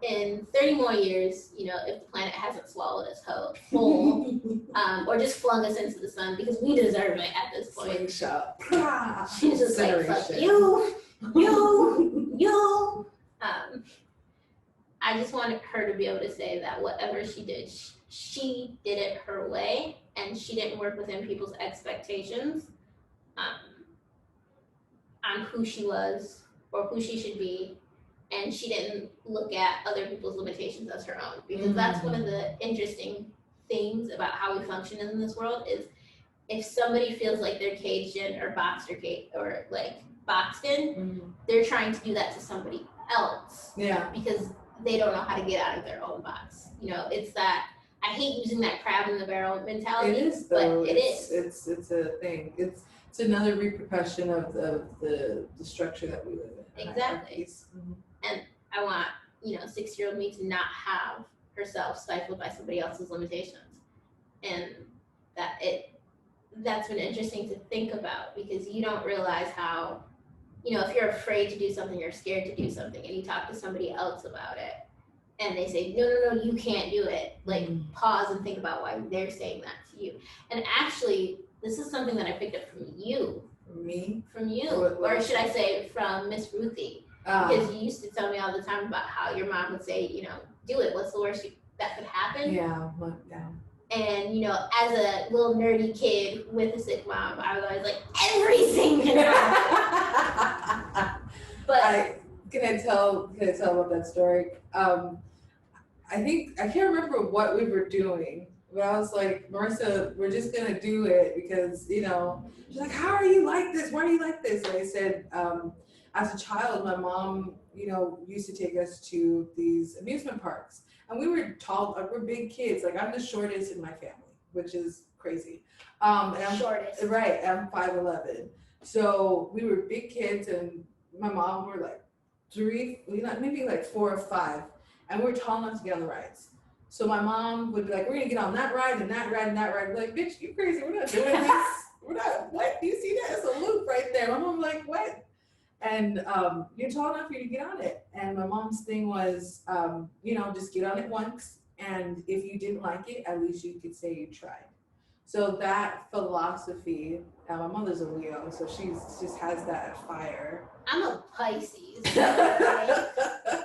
in 30 more years, if the planet hasn't swallowed us whole, or just flung us into the sun, because we deserve it at this point. Slingshot. She's just like, fuck you. I just wanted her to be able to say that whatever she did it her way, and she didn't work within people's expectations on who she was or who she should be. And she didn't look at other people's limitations as her own, because that's one of the interesting things about how we function in this world is if somebody feels like they're caged in or boxed in, they're trying to do that to somebody else. Yeah. Because they don't know how to get out of their own box. It's that, I hate using that crab in the barrel mentality. It is, though. But it's a thing. It's another repercussion of the structure that we live in. Exactly. And I want 6-year-old me to not have herself stifled by somebody else's limitations, and that's been interesting to think about, because you don't realize how if you're afraid to do something or scared to do something, and you talk to somebody else about it, and they say no, you can't do it, like pause and think about why they're saying that to you. And actually, this is something that I picked up from you. From you, or should I say from Miss Ruthie. Because you used to tell me all the time about how your mom would say, do it. What's the worst that could happen? Yeah. And, as a little nerdy kid with a sick mom, I was always like, everything can happen. But can I tell about that story? I can't remember what we were doing, but I was like, Marissa, we're just gonna do it because, she's like, how are you like this? Why are you like this? And I said, as a child, my mom, used to take us to these amusement parks, and we were tall, we're big kids. Like I'm the shortest in my family, which is crazy. And I'm shortest. Right, I'm 5'11". So we were big kids, and my mom were like 3, maybe like 4 or 5, and we were tall enough to get on the rides. So my mom would be like, we're gonna get on that ride and that ride and that ride. We're like, bitch, you crazy? We're not doing this. We're not. What? Do you see that? It's a loop right there. My mom like, what? And you're tall enough for you to get on it. And my mom's thing was, just get on it once. And if you didn't like it, at least you could say you tried. So that philosophy, my mother's a Leo, so she just has that fire. I'm a Pisces.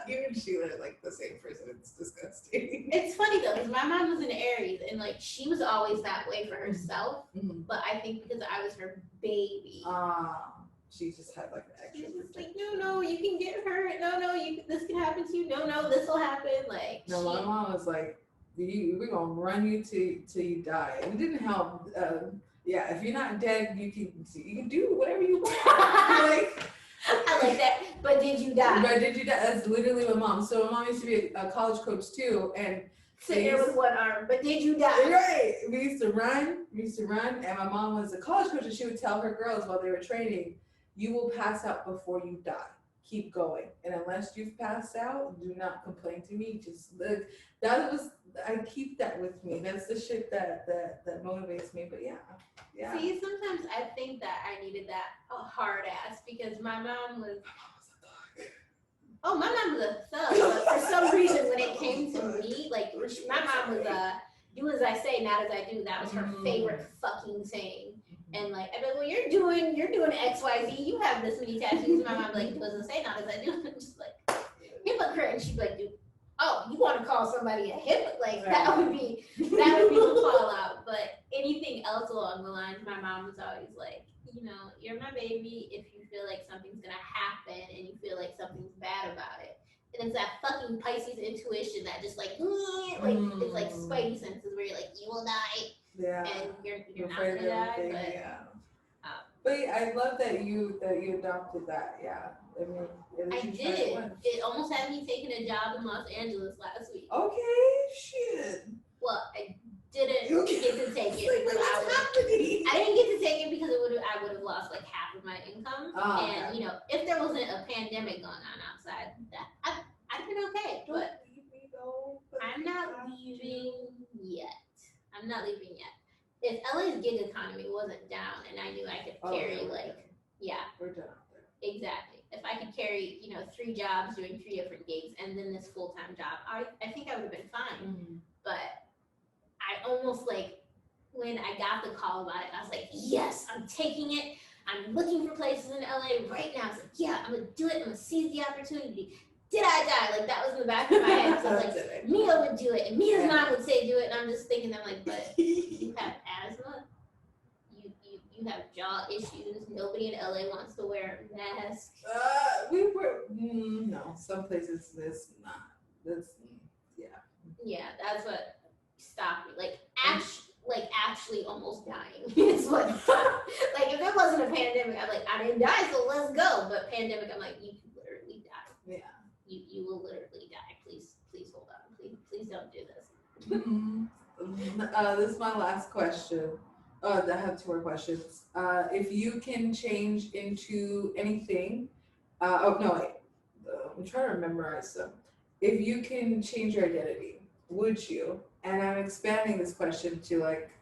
You and Sheila are like the same person. It's disgusting. It's funny though, because my mom was an Aries, and like she was always that way for herself. But I think because I was her baby. She just had like an extra. She was like, no, you can get hurt. No, this can happen to you. No, this will happen. Like, no, my mom was like, we're gonna run you till you die. And it didn't help. If you're not dead, you can do whatever you want. Like, I like that. But did you die? That's literally my mom. So my mom used to be a college coach too, and sit there with one arm. But did you die? Right. We used to run, and my mom was a college coach, and she would tell her girls while they were training, you will pass out before you die. Keep going. And unless you've passed out, do not complain to me. Just look. I keep that with me. That's the shit that motivates me. But yeah. See, sometimes I think that I needed that hard ass, because my mom was a thug. Oh, my mom was a thug. But for some reason, when it came to me, like my mom was do as I say, not as I do. That was her favorite fucking saying. And like, I'd be like, well, you're doing X, Y, Z. You have this many tattoos. My mom like, do as I say, not as I do. I'm just like, hypocrite. And she'd be like, dude, you want to call somebody a hypocrite? Like that would be the call out. But anything else along the lines, my mom was always like, you're my baby. If you feel like something's gonna happen and you feel like something's bad about it, and it's that fucking Pisces intuition that just it's like spidey senses where you're like, you will die. Yeah. And you're not gonna die. But I love that you adopted that. Yeah. I mean, I did. It almost had me taking a job in Los Angeles last week. Okay, shit. Well, I didn't You get to take it because what's happening? I didn't get to take it because I would have lost like half of my income. Oh, and okay. you know, if there wasn't a pandemic going on outside, I'd have been okay. Don't But leave me though. I'm not leaving yet. I'm not leaving yet. If LA's gig economy wasn't down and I knew I could carry We're done out there. exactly. If I could carry, 3 jobs doing 3 different gigs and then this full-time job, I think I would have been fine. Mm-hmm. But I almost when I got the call about it, I was like, yes, I'm taking it. I'm looking for places in LA right now. I was like, yeah, I'm gonna do it. I'm gonna seize the opportunity. Did I die? Like that was in the back of my head. So I was like, Mia would do it, and Mia's mom would say do it, and I'm just thinking, I'm like, but you have asthma, you have jaw issues. Nobody in LA wants to wear a mask. We were no. Some places this not. That's yeah. Yeah, that's what stopped me. Actually almost dying is what. Like if it wasn't a pandemic, I'm like I didn't die, so let's go. But pandemic, I'm like you could literally die. Yeah. You will literally die. Please hold on. Please don't do this. This is my last question. I have 2 more questions. If you can change into anything, I'm trying to memorize them. If you can change your identity, would you? And I'm expanding this question to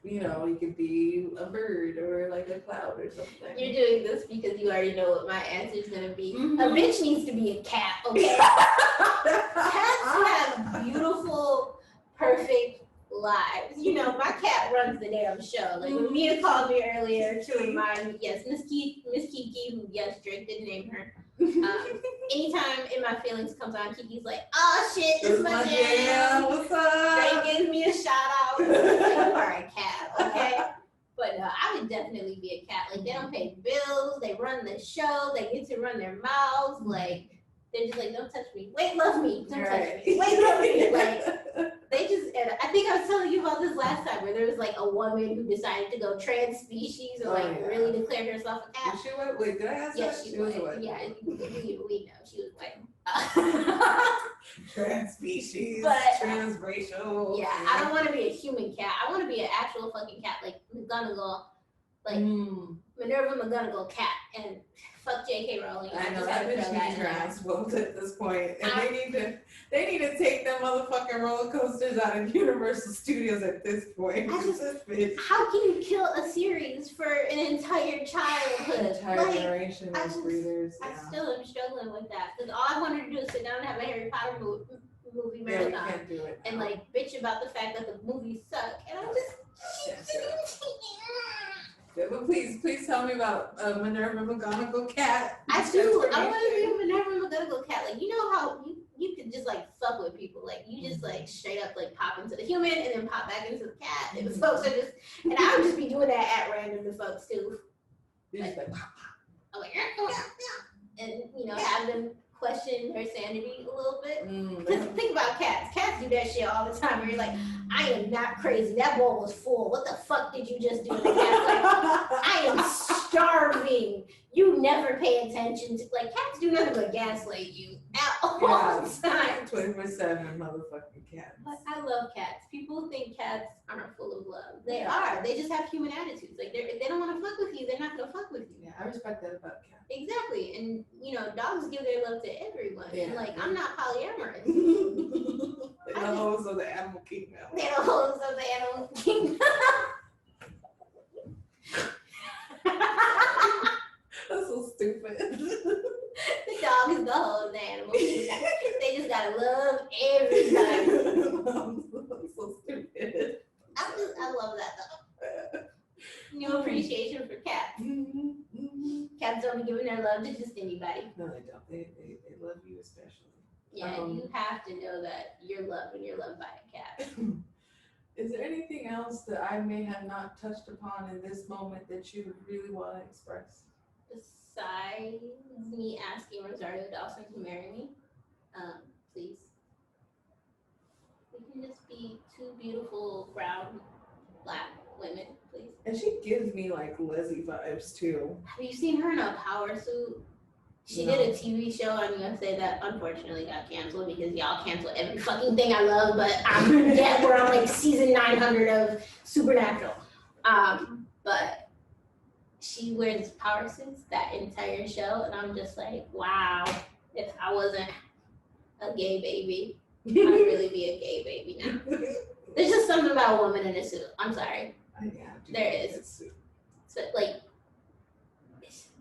you could be a bird or like a cloud or something. You're doing this because you already know what my answer is gonna be. Mm-hmm. A bitch needs to be a cat, okay? Cats have beautiful, perfect lives. My cat runs the damn show. Like when Mia called me earlier to remind me, yes, Miss Kiki, who Drake didn't name her. Anytime In My Feelings comes on, Kiki's like, oh shit, this is my jam. What's up? Drake gives me a shout out. You are a cat, okay? But no, I would definitely be a cat. Like they don't pay bills, they run the show, they get to run their mouths. Like they're just like, don't touch me. Wait, love me. Don't touch me. Wait, love me. Like they just. And I think I was telling you about this last time, where there was like a woman who decided to go trans species and really declared herself a cat. Was she white? Wait, did I ask yes, that? She was white. Yeah, we know she was white. Trans species, but transracial. Yeah, I don't want to be a human cat. I want to be an actual fucking cat, like McGonagall, like Minerva McGonagall cat, and fuck J.K. Rowling. I know that bitch needs transphobic at this point, and they need to take them motherfucking roller coasters out of Universal Studios at this point. How can you kill a series for an entire childhood? Entire generation of breeders. I still am struggling with that because all I wanted to do is sit down and have a Harry Potter movie marathon. Yeah, we can't do it. And bitch about the fact that the movies suck, and I'm just. Yeah, but please tell me about Minerva McGonagall cat. I do. I want to be a Minerva McGonagall cat. Like, you know how you could just fuck with people. Like you just straight up pop into the human and then pop back into the cat. And the folks are just, and I would just be doing that at random to folks too. Like, I'm like, and have them question their sanity a little bit. Because think about cats. Cats do that shit all the time. Where you're like, I am not crazy. That bowl was full. What the fuck did you just do? And the cat's like, I am starving. You never pay attention to cats do nothing but gaslight you all the time. 24/7 motherfucking cats. But I love cats. People think cats aren't full of love. They are. They just have human attitudes. Like if they don't want to fuck with you, they're not gonna fuck with you. Yeah, I respect that about cats. Exactly. And dogs give their love to everyone. Yeah. And I'm not polyamorous. They're the hoes of the animal kingdom. They're the hoes of the animal kingdom. That's so stupid. The dog is the hoe of the animal kingdom. They just gotta love everybody. That's so stupid. I love that though. New appreciation for cats. Cats don't be giving their love to just anybody. No, they don't. They love you especially. Yeah, you have to know that you're loved when you're loved by a cat. Is there anything else that I may have not touched upon in this moment that you really want to express? Besides me asking Rosario Dawson to marry me, please. We can just be 2 beautiful brown Black women, please. And she gives me Leslie vibes too. Have you seen her in a power suit? She did a TV show on USA that unfortunately got canceled because y'all cancel every fucking thing I love, but we're on like season 900 of Supernatural. But she wears power suits that entire show, and I'm just like, wow, if I wasn't a gay baby, I'd really be a gay baby now. There's just something about a woman in a suit. I'm sorry. There is. So like,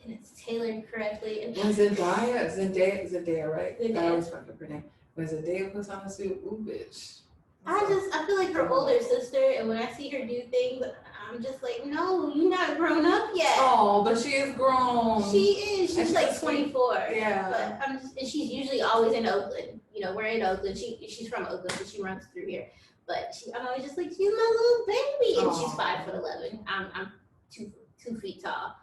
and it's tailored correctly. And Zendaya, right? I always fuck up her name. When Zendaya puts on a suit, ooh, bitch. I feel like her older sister, and when I see her do things, I'm just like, no, you're not grown up yet. Oh, but she is grown. She is. She's like 24. Yeah. But and she's usually always in Oakland. You know, we're in Oakland. She's from Oakland, so she runs through here. But I'm always just like, she's my little baby, and she's 5'11". I'm 2 feet tall.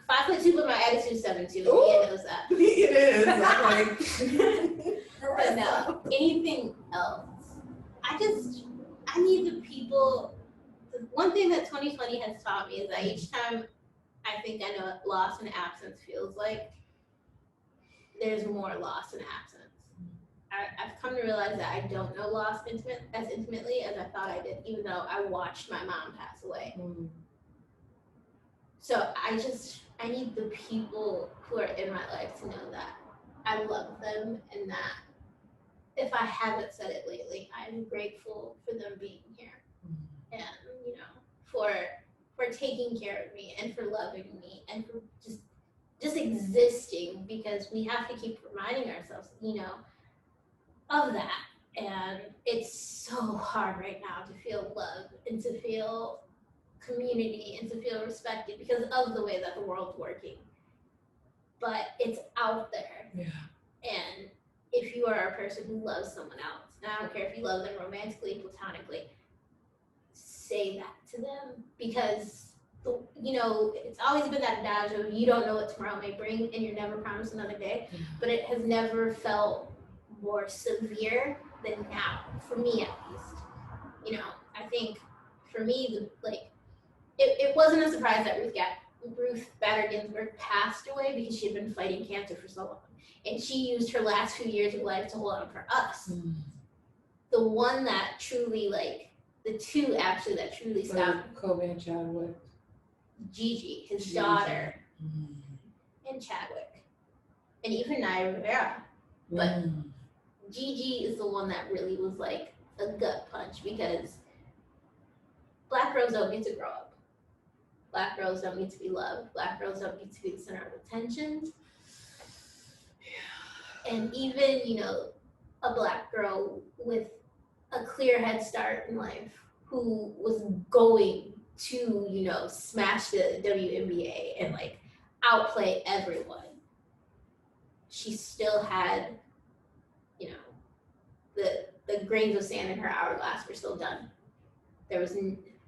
5'2", but my attitude's 7'2". He knows that. It is. I'm like, but no, anything else. I need the people. One thing that 2020 has taught me is that each time I think I know what loss and absence feels like, there's more loss and absence. I've come to realize that I don't know loss as intimately as I thought I did, even though I watched my mom pass away. So I need the people who are in my life to know that I love them, and that if I haven't said it lately, I'm grateful for them being here, and for taking care of me, and for loving me, and for just existing, because we have to keep reminding ourselves, of that. And it's so hard right now to feel love and to feel community and to feel respected because of the way that the world's working. But it's out there. Yeah. And if you are a person who loves someone else, and I don't care if you love them romantically, platonically, say that to them, because it's always been that adage of you don't know what tomorrow may bring, and you're never promised another day. But it has never felt more severe than now, for me at least. I think for me, it wasn't a surprise that Ruth Bader Ginsburg passed away, because she had been fighting cancer for so long, and she used her last few years of life to hold on for us. The one that truly, the two actually that truly stopped. Kobe and Chadwick. Gigi, his daughter, and Chadwick, and even Naya Rivera. But Gigi is the one that really was like a gut punch, because Black girls don't get to grow up. Black girls don't get to be loved. Black girls don't get to be the center of attention. And even, a Black girl with a clear head start in life who was going to, smash the WNBA and outplay everyone, she still had, the grains of sand in her hourglass were still done. There was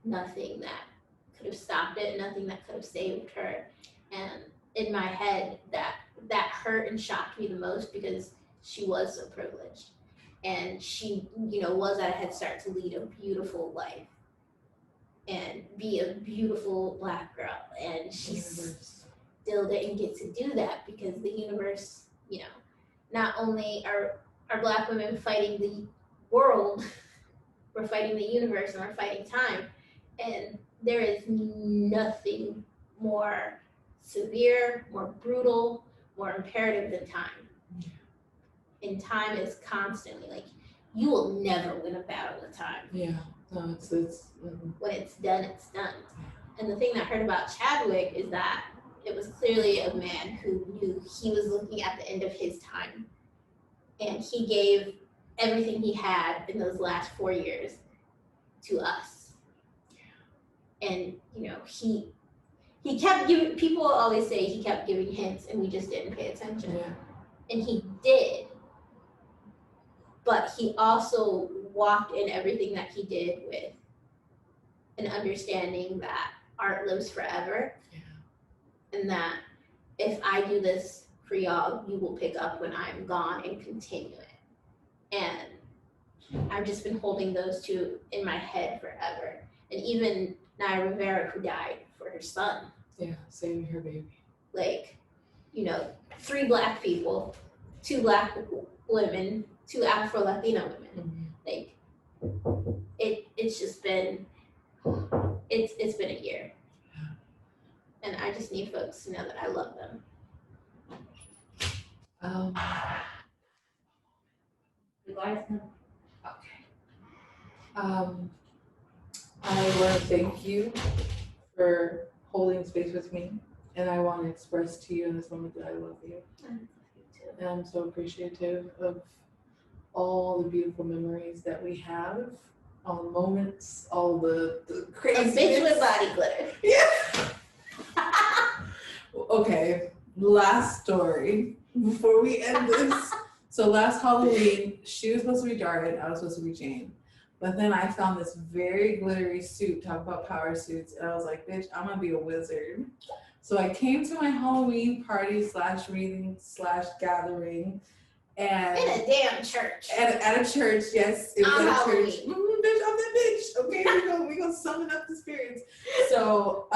nothing that could have stopped it, nothing that could have saved her. And in my head, that hurt and shocked me the most, because she was so privileged, and she, was at a head start to lead a beautiful life and be a beautiful Black girl. And she still didn't get to do that, because the universe, not only are Black women fighting the world, we're fighting the universe, and we're fighting time. And there is nothing more severe, more brutal, more imperative than time. And time is constantly, you will never win a battle with time. Yeah, no, it's when it's done, it's done. And the thing that I heard about Chadwick is that it was clearly a man who knew he was looking at the end of his time, and he gave everything he had in those last 4 years to us. And he kept giving, people always say he kept giving hints and we just didn't pay attention. Yeah. And he did, but he also walked in everything that he did with an understanding that art lives forever. Yeah. And that if I do this for y'all, you will pick up when I'm gone and continue it. And I've just been holding those two in my head forever. And even Naya Rivera, who died for her son. Yeah, saving her baby. 3 Black people, 2 Black women, 2 Afro Latino women. Like it's just been it's been a year, and I just need folks to know that I love them. You guys know. Okay. I want to thank you for holding space with me, and I want to express to you in this moment that I love you. And I'm so appreciative of all the beautiful memories that we have, all the moments, all the craziness. A bitch with body glitter. Yeah. Okay, last story before we end this. So last Halloween, she was supposed to be Darden, I was supposed to be Jane. But then I found this very glittery suit, talk about power suits, and I was like, bitch, I'm gonna be a wizard. So I came to my Halloween party / reading / gathering, and in a damn church. At a church, yes, it was On at a Halloween. church. Bitch, I'm that bitch. Okay, we gonna summon up the spirits. So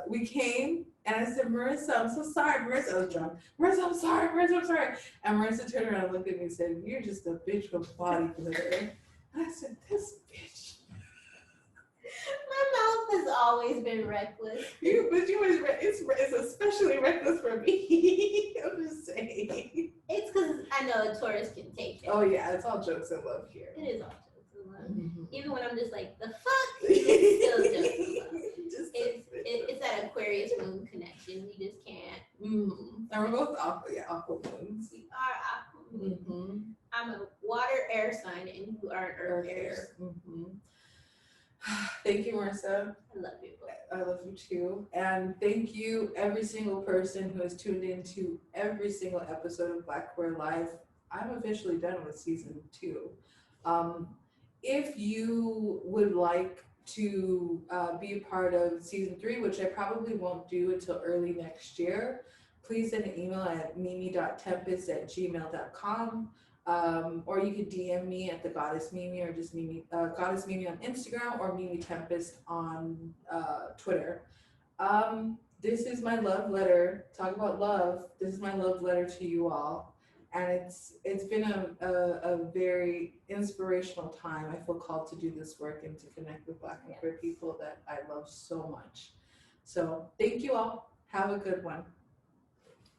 we came, and I said, Marissa, I'm so sorry. Marissa, I was drunk. Marissa, I'm sorry. Marissa, I'm sorry. And Marissa turned around and looked at me and said, you're just a bitch with body glitter. And I said, this bitch. My mouth has always been reckless. It's especially reckless for me. I'm just saying. It's because I know a tourist can take it. Oh yeah, it's all jokes and love here. It is all jokes and love. Mm-hmm. Even when I'm just like, the fuck? It's still jokes and love. It's that Aquarius moon connection. We just can't. Mm-hmm. And we're both aqua moons. We are aqua moons. Mm-hmm. I'm a water air sign, and you are an earth air. Mm-hmm. Thank you, Marissa. I love you. I love you too. And thank you, every single person who has tuned into every single episode of Black.Queer.Alive. I'm officially done with season 2. If you would like to be a part of season 3, which I probably won't do until early next year, please send an email at mimi.tempestt@gmail.com. Or you could DM me at the Goddess Mimi, or just Mimi, Goddess Mimi on Instagram, or Mimi Tempestt on Twitter. This is my love letter. Talk about love. This is my love letter to you all, and it's been a very inspirational time. I feel called to do this work and to connect with Black and queer people that I love so much. So thank you all. Have a good one.